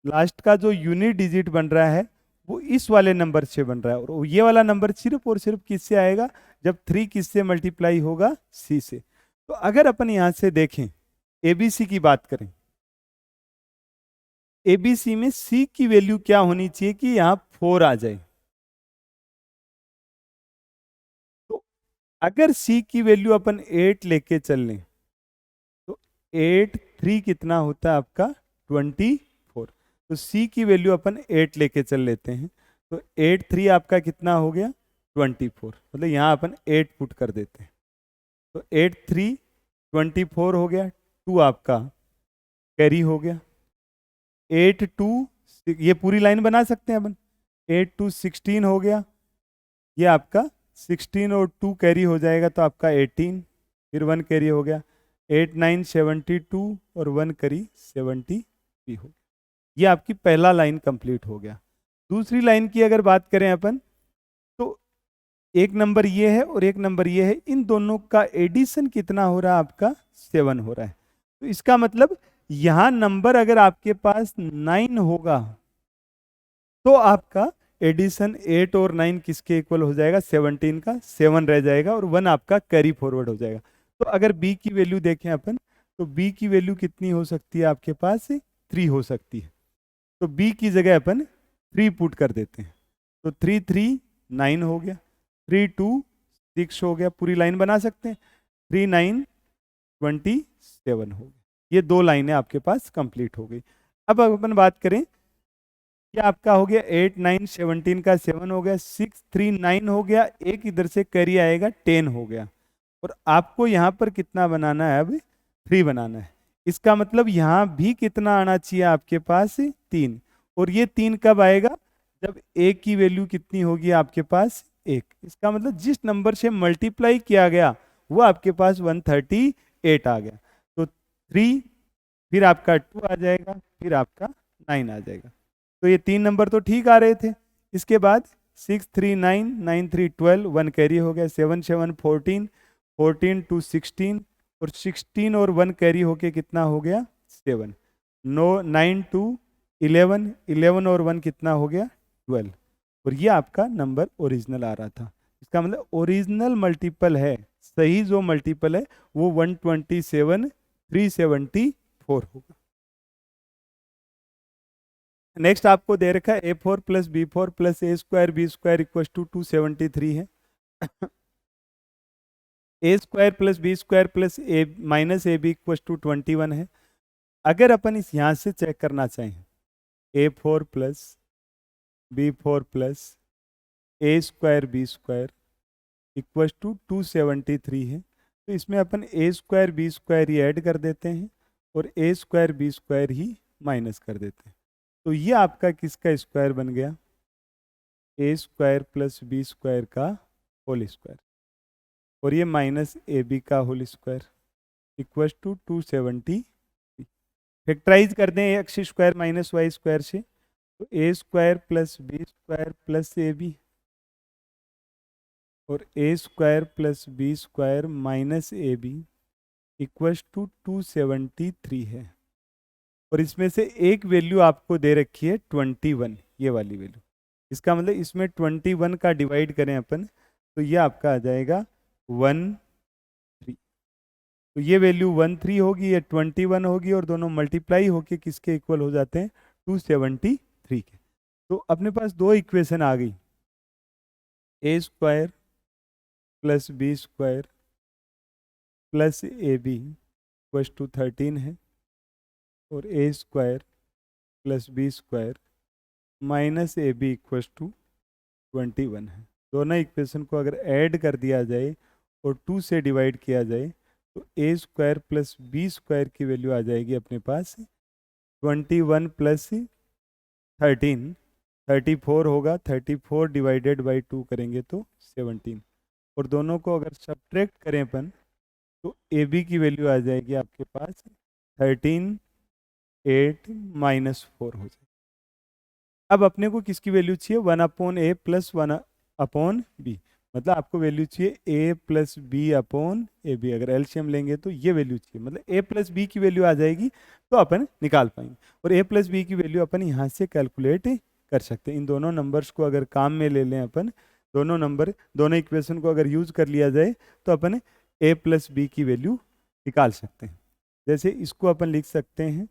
Speaker 1: लास्ट का जो यूनिट डिजिट बन रहा है वो इस वाले नंबर से बन रहा है, और ये वाला नंबर सिर्फ और सिर्फ किससे आएगा, जब 3 किससे मल्टीप्लाई होगा, C से। तो अगर अपन यहां से देखें, ABC की बात करें, ABC में C की वैल्यू क्या होनी चाहिए कि यहां 4 आ जाए। तो अगर C की वैल्यू अपन 8 लेके चल लें तो 8 3 कितना होता है आपका 24। तो C की वैल्यू अपन 8 लेके चल लेते हैं, तो 8 3 आपका कितना हो गया 24। मतलब यहाँ अपन 8 पुट कर देते हैं, तो 8 3 24 हो गया, 2 आपका कैरी हो गया, 8 2 ये पूरी लाइन बना सकते हैं अपन, 8 2 16 हो गया, ये आपका 16 और 2 कैरी हो जाएगा तो आपका 18, फिर 1 कैरी हो गया, 8 9 72 और 1 कैरी 73 हो गया। ये आपकी पहला लाइन कंप्लीट हो गया। दूसरी लाइन की अगर बात करें अपन, तो एक नंबर ये है और एक नंबर ये है, इन दोनों का एडिशन कितना हो रहा है आपका 7 हो रहा है। तो इसका मतलब यहां नंबर अगर आपके पास 9 होगा तो आपका एडिशन 8 और 9 किसके इक्वल हो जाएगा, 17 का 7 रह जाएगा और 1 आपका कैरी फॉरवर्ड हो जाएगा। तो अगर B की वैल्यू देखें अपन, तो B की वैल्यू कितनी हो सकती है आपके पास 3 हो सकती है। तो B की जगह अपन 3 पुट कर देते हैं, तो 3 3 9 हो गया, 3 2 6 हो गया, पूरी लाइन बना सकते हैं, 3 9 27 हो गया। ये दो लाइनें आपके पास कंप्लीट हो गई। अब अपन बात करें ये आपका हो गया 8 9 17 का 7 हो गया, 6 3 9 हो गया, एक इधर से कैरी आएगा 10 हो गया। और आपको यहाँ पर कितना बनाना है, अब 3 बनाना है। इसका मतलब यहाँ भी कितना आना चाहिए आपके पास, 3। और ये 3 कब आएगा, जब ए की वैल्यू कितनी होगी आपके पास, 1। इसका मतलब जिस नंबर से मल्टीप्लाई किया गया वो आपके पास 138 आ गया। तो 3, फिर आपका 2 आ जाएगा, फिर आपका 9 आ जाएगा। तो ये 3 नंबर तो ठीक आ रहे थे। इसके बाद 6 3 9 9 3 12, 1 कैरी हो गया, 7 7 14, 14 2 16, और 16 और 1 कैरी होके कितना हो गया, 7। 9 2 11, 11 और 1 कितना हो गया, 12। और ये आपका नंबर ओरिजिनल आ रहा था। इसका मतलब ओरिजिनल मल्टीपल है, सही जो मल्टीपल है वो 127 374 होगा। नेक्स्ट आपको दे रखा है A4 plus B4 plus A square B square equal to 273 है। A square plus B square plus A minus AB equal to 21 है। अगर अपन इस यहाँ से चेक करना चाहें, A4 plus B4 plus A square B square equal to 273 है, तो इसमें अपन A स्क्वायर B स्क्वायर ही ऐड कर देते हैं और A स्क्वायर B स्क्वायर ही माइनस कर देते हैं। तो ये आपका किसका स्क्वायर बन गया, a square plus b square का होल स्क्वायर, और ये माइनस ए बी का whole square equal to 270। Factorise कर दें x square minus y square से, तो a square plus b square plus a b, और a square plus b square minus a b equal to 273 है। और इसमें से एक वैल्यू आपको दे रखी है 21, ये वाली वैल्यू। इसका मतलब इसमें 21 का डिवाइड करें अपन, तो ये आपका आ जाएगा 13। तो ये वैल्यू 13 होगी, ये 21 होगी, और दोनों मल्टीप्लाई होके किसके इक्वल हो जाते हैं, 273 के। तो अपने पास दो इक्वेशन आ गई, a square plus b square plus a b equal to 13 है, और a square plus b square minus a b equal to 21 है। दोनों इक्वेशन को अगर ऐड कर दिया जाए और 2 से डिवाइड किया जाए, तो a square plus b square की वैल्यू आ जाएगी अपने पास 21 प्लस 13, 34 होगा। 34 डिवाइडेड बाई 2 करेंगे तो 17, और दोनों को अगर सब्ट्रैक्ट करें अपन, तो ए बी की वैल्यू आ जाएगी आपके पास 13 8 -4 हो जाएगी। अब अपने को किसकी वैल्यू चाहिए, 1/a प्लस 1/b, मतलब आपको वैल्यू चाहिए a plus B upon A B. अगर एलसीएम लेंगे तो ये वैल्यू चाहिए, मतलब a प्लस बी की वैल्यू आ जाएगी तो अपन निकाल पाएंगे। और a प्लस बी की वैल्यू अपन यहाँ से कैलकुलेट कर सकते हैं। इन दोनों नंबर्स को अगर काम में ले लें अपन, दोनों नंबर, दोनों इक्वेशन को अगर यूज कर लिया जाए, तो अपन a प्लस बी की वैल्यू निकाल सकते हैं। जैसे इसको अपन लिख सकते हैं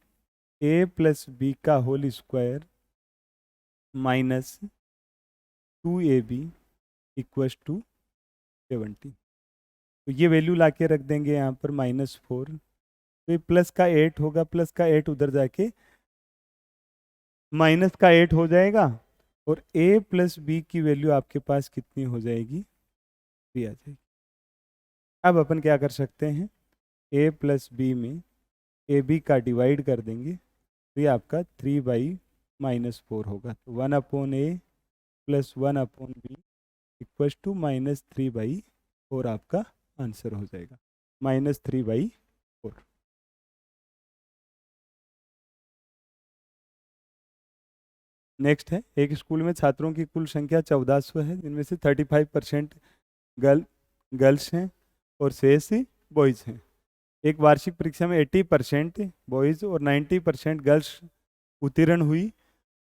Speaker 1: a प्लस बी का whole square minus 2ab equal to 70। तो ये वैल्यू ला के रख देंगे यहाँ पर -4, तो ये प्लस का 8 होगा, प्लस का 8 उधर जाके माइनस का 8 हो जाएगा, और a प्लस बी की वैल्यू आपके पास कितनी हो जाएगी, 3 आ जाएगी। अब अपन क्या कर सकते हैं, a प्लस बी में ए बी का डिवाइड कर देंगे, तो ये आपका 3/-4 होगा। तो 1/a plus 1/b equal to -3/4 आपका आंसर हो जाएगा, -3/4। नेक्स्ट है, एक स्कूल में छात्रों की कुल संख्या 1400 है, जिनमें से 35% गर्ल्स हैं और शेष बॉयज़ हैं। एक वार्षिक परीक्षा में 80% बॉयज़ और 90% गर्ल्स उत्तीर्ण हुई,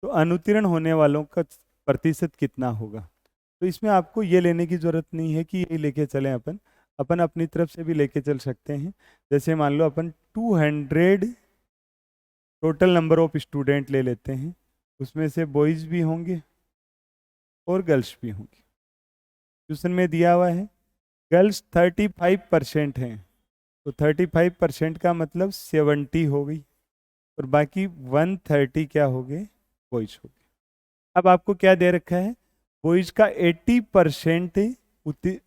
Speaker 1: तो अनुत्तीर्ण होने वालों का प्रतिशत कितना होगा। तो इसमें आपको ये लेने की ज़रूरत नहीं है कि यही लेके चलें, अपन अपनी तरफ से भी लेके चल सकते हैं। जैसे मान लो अपन 200 टोटल नंबर ऑफ स्टूडेंट ले लेते हैं, उसमें से बॉयज़ भी होंगे और गर्ल्स भी होंगे। क्वेश्चन में दिया हुआ है गर्ल्स 35% हैं, तो 35% का मतलब 70 हो गई, और बाकी 130 क्या हो गए, बॉयज़ हो गए। अब आपको क्या दे रखा है, बॉयज का 80%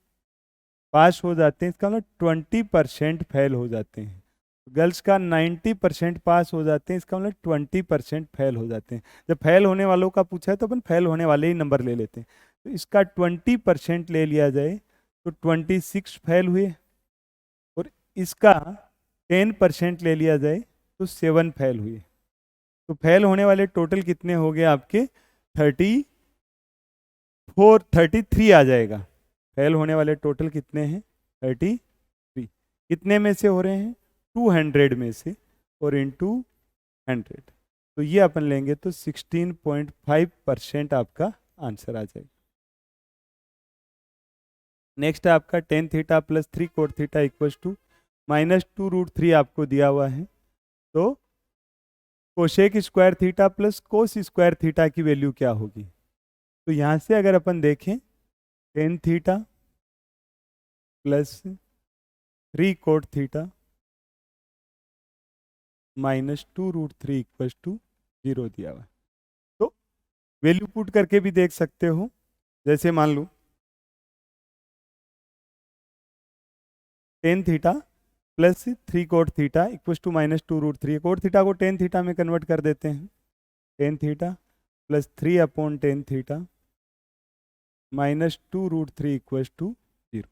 Speaker 1: पास हो जाते हैं, इसका मतलब 20% फेल हो जाते हैं। गर्ल्स का 90% पास हो जाते हैं, इसका मतलब 20% फेल हो जाते हैं। जब फेल होने वालों का पूछा है तो अपन फेल होने वाले ही नंबर ले लेते हैं। तो इसका 20% ले लिया जाए तो 26 फेल हुए, और इसका 10% ले लिया जाए तो 7 फेल हुए। तो फेल होने वाले टोटल कितने हो गए आपके, 33 आ जाएगा। फेल होने वाले टोटल कितने हैं, 33। कितने में से हो रहे हैं, 200 में से, और इंटू 100, तो ये अपन लेंगे तो 16.5% आपका आंसर आ जाएगा। नेक्स्ट है आपका tan theta plus 3 cot theta equal to -2√3 आपको दिया हुआ है। तो cosec square theta plus cos square theta की वैल्यू क्या होगी। तो यहाँ से अगर अपन देखें, tan theta plus 3 cot theta -2√3 equal to 0 दिया हुआ है। तो वैल्यू पुट करके भी देख सकते हो। जैसे मान लो tan theta plus 3 cot theta equal to -2√3, cot theta को टेन थीटा में कन्वर्ट कर देते हैं। Tan theta plus 3/10 theta -2√3 equal to 0।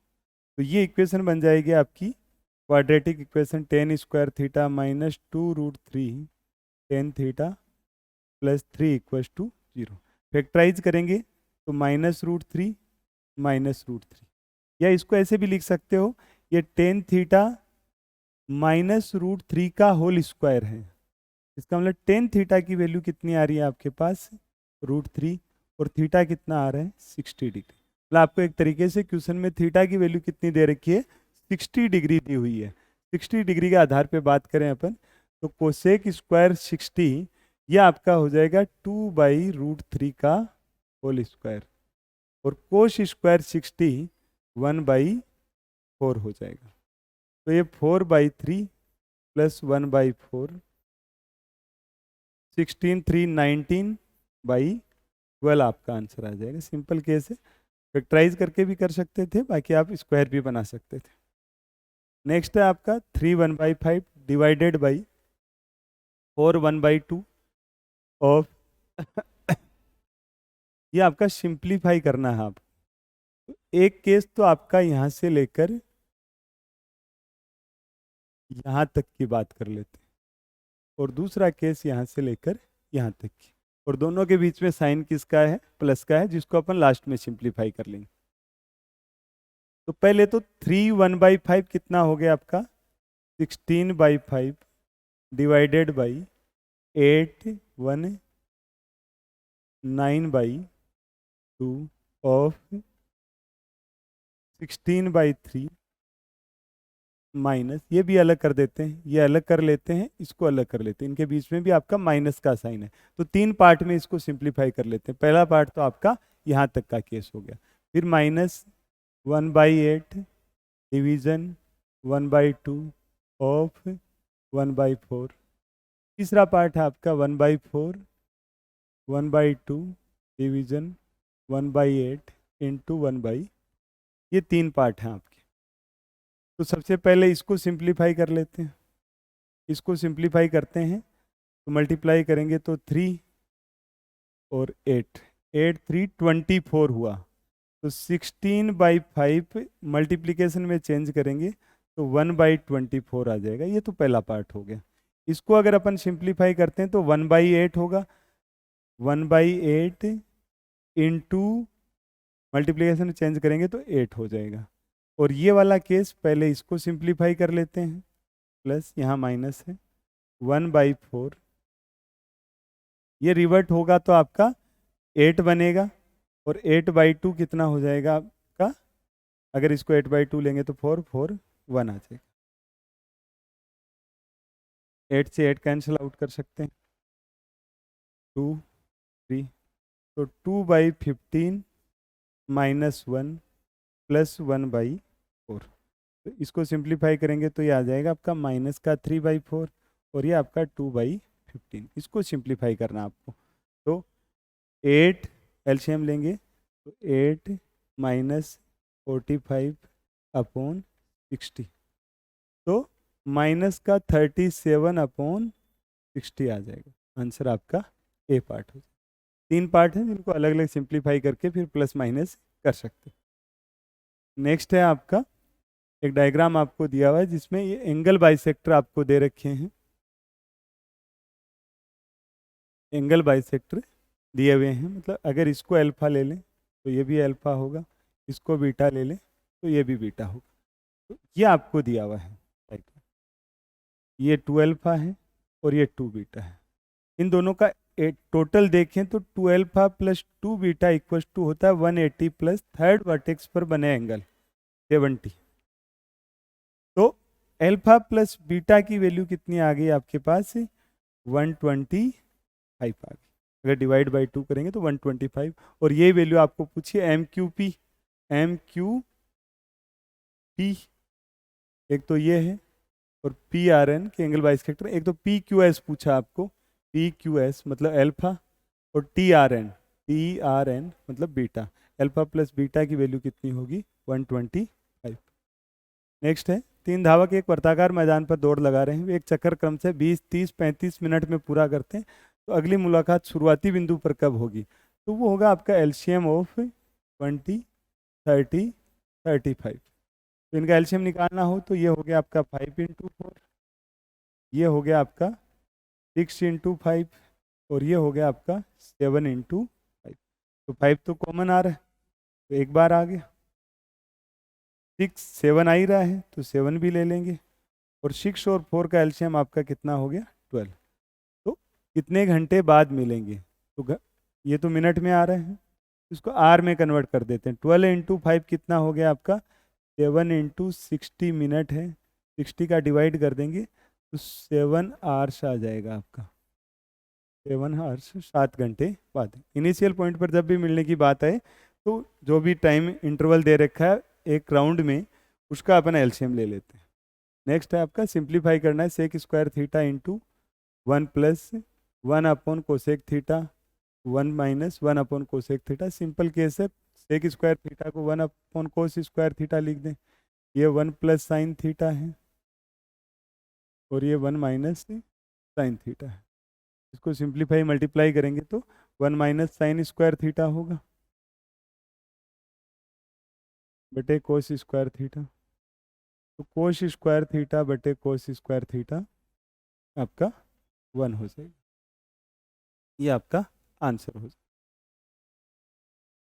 Speaker 1: तो ये इक्वेशन बन जाएगी आपकी quadratic equation, tan square theta -2√3 tan theta plus 3 equal to 0। Factorise करेंगे तो -√3 -√3, या इसको ऐसे भी लिख सकते हो, ये टेन थीटा -√3 का होल स्क्वायर है। इसका मतलब टेन थीटा की वैल्यू कितनी आ रही है आपके पास, √3, और थीटा कितना आ रहा है, 60 डिग्री। मतलब आपको एक तरीके से क्वेश्चन में थीटा की वैल्यू कितनी दे रखी है, 60 डिग्री दी हुई है। 60 डिग्री के आधार पे बात करें अपन, तो कोसेक स्क्वायर 60, यह आपका हो जाएगा 2/√3 का होल स्क्वायर, और कोस स्क्वायर 60 1/4 हो जाएगा। तो ये 4/3 प्लस 1/4, 16 3 19/12 आपका आंसर आ जाएगा। सिंपल केस है, फैक्टराइज करके भी कर सकते थे, बाकी आप स्क्वायर भी बना सकते थे। नेक्स्ट है आपका 3 1/5 डिवाइडेड बाई 4 1/2 ऑफ ये आपका सिंप्लीफाई करना है आप। तो एक केस तो आपका यहाँ से लेकर यहाँ तक की बात कर लेते हैं, और दूसरा केस यहाँ से लेकर यहाँ तक की, और दोनों के बीच में साइन किसका है, प्लस का है, जिसको अपन लास्ट में सिंप्लीफाई कर लेंगे। तो पहले तो 3 1/5 कितना हो गया आपका, 16/5 डिवाइडेड बाई 8 1 9/2 ऑफ 16/3 माइनस, ये भी अलग कर देते हैं, ये अलग कर लेते हैं, इसको अलग कर लेते हैं, इनके बीच में भी आपका माइनस का साइन है। तो 3 पार्ट में इसको सिंप्लीफाई कर लेते हैं। पहला पार्ट तो आपका यहाँ तक का केस हो गया, फिर -1/8 डिवीजन 1/2 ऑफ 1/4, तीसरा पार्ट है आपका 1/4 1/2 डिवीजन 1/8 इंटू 1/, ये 3 पार्ट हैं आपके। तो सबसे पहले इसको सिंप्लीफाई कर लेते हैं। इसको सिंप्लीफाई करते हैं तो मल्टीप्लाई करेंगे तो 3 और 8 8 3 24 हुआ। तो 16/5 मल्टीप्लिकेशन में चेंज करेंगे तो 1/24 आ जाएगा। ये तो पहला पार्ट हो गया। इसको अगर अपन सिंप्लीफाई करते हैं तो 1/8 होगा, 1/8 इंटू मल्टीप्लिकेशन में चेंज करेंगे तो 8 हो जाएगा। और ये वाला केस पहले इसको सिंप्लीफाई कर लेते हैं, प्लस यहाँ माइनस है 1/4, ये रिवर्ट होगा तो आपका 8 बनेगा, और 8/2 कितना हो जाएगा आपका, अगर इसको 8/2 लेंगे तो 4 4 1 आ जाएगा। 8 से 8 कैंसिल आउट कर सकते हैं, 2 3, तो 2/15 -1 प्लस 1/4। तो इसको सिंप्लीफाई करेंगे तो ये आ जाएगा आपका माइनस का 3/4, और ये आपका 2/15। इसको सिंप्लीफाई करना आपको। तो 8 एलसीएम लेंगे तो 8 माइनस 45 अपॉन 60, तो माइनस का 37 अपॉन 60 आ जाएगा। आंसर आपका ए पार्ट हो जाएगा। 3 पार्ट हैं जिनको अलग अलग सिंप्लीफाई करके फिर प्लस माइनस कर सकते हैं। नेक्स्ट है आपका एक डायग्राम आपको दिया हुआ है जिसमें ये एंगल बाइसेक्टर आपको दे रखे हैं। एंगल बाइसेक्टर दिए हुए हैं, मतलब अगर इसको अल्फा ले लें तो ये भी अल्फा होगा, इसको बीटा ले लें तो ये भी बीटा होगा। तो ये आपको दिया हुआ है, ये 2 अल्फा है और ये 2 बीटा है। इन दोनों का टोटल देखें तो 2 alpha plus 2 beta equal to होता है 180 प्लस थर्ड वर्टेक्स पर बने एंगल 70। तो अल्फा प्लस बीटा की वैल्यू कितनी आ गई आपके पास? 125 आ गई। अगर डिवाइड बाई 2 करेंगे तो 125, और ये वैल्यू आपको पूछिए एम क्यू पी। एक तो ये है, और पी आर एन के एंगल बाइसेक्टर। एक तो पी क्यू एस पूछा आपको, पी क्यू एस मतलब अल्फा, और टी आर एन मतलब बीटा। अल्फा प्लस बीटा की वैल्यू कितनी होगी? 125। नेक्स्ट है 3 धावक एक वर्ताकार मैदान पर दौड़ लगा रहे हैं। वे एक चक्कर क्रम से 20, 30, 35 मिनट में पूरा करते हैं। तो अगली मुलाकात शुरुआती बिंदु पर कब होगी? तो वो होगा आपका एलसीएम ऑफ 20, 30, 35। तो इनका एलसीएम निकालना हो तो ये हो गया आपका 5 इंटू 4, ये हो गया आपका 6 इंटू 5, और ये हो गया आपका 7 इंटू 5। तो 5 तो कॉमन आ रहा है तो एक बार आ गया। 6, 7 आ ही रहा है तो 7 भी ले लेंगे, और 6 और 4 का एलसीएम आपका कितना हो गया? 12। तो कितने घंटे बाद मिलेंगे? तो ये तो मिनट में आ रहे हैं, इसको आर में कन्वर्ट कर देते हैं। 12 इंटू 5 कितना हो गया आपका? 7 इंटू 60 मिनट है, 60 का डिवाइड कर देंगे तो 7 आवर्स आ जाएगा आपका। 7 आवर्स 7 घंटे बाद। इनिशियल पॉइंट पर जब भी मिलने की बात आए तो जो भी टाइम इंटरवल दे रखा है एक राउंड में, उसका अपन एलसीएम ले लेते हैं। नेक्स्ट है आपका सिंप्लीफाई करना है। Sec square theta into 1 plus 1 upon cosec theta, 1 minus 1 upon cosec theta. Simple case है, सेक स्क्वायर थीटा को 1 अपॉन कोस स्क्वायर थीटा लिख दें। ये 1 प्लस साइन थीटा है, और ये 1 माइनस साइन थीटा है। इसको सिंप्लीफाई मल्टीप्लाई करेंगे तो 1 माइनस साइन स्क्वायर थीटा होगा बटे कोस स्क्वायर थीटा। तो कोस स्क्वायर थीटा बटे कोस स्क्वायर थीटा आपका 1 हो जाएगा। ये आपका आंसर हो जाएगा।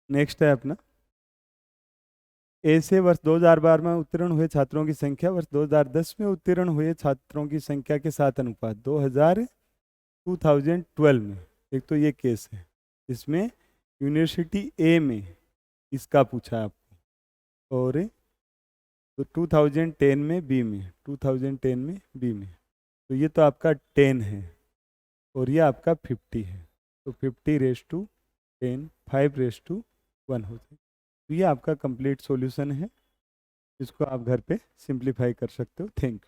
Speaker 1: नेक्स्ट है अपना ए से वर्ष 2012 में उत्तीर्ण हुए छात्रों की संख्या वर्ष 2010 में उत्तीर्ण हुए छात्रों की संख्या के साथ अनुपात 2012 में। एक तो ये केस है, इसमें यूनिवर्सिटी ए में इसका पूछा आपको, और तो 2010 में बी में, 2010 में बी में। तो ये तो आपका 10 है और ये आपका 50 है, तो 50/10, 5/1 हो जाएगा। तो ये आपका कंप्लीट सॉल्यूशन है, इसको आप घर पे सिंप्लीफाई कर सकते हो। Thank you.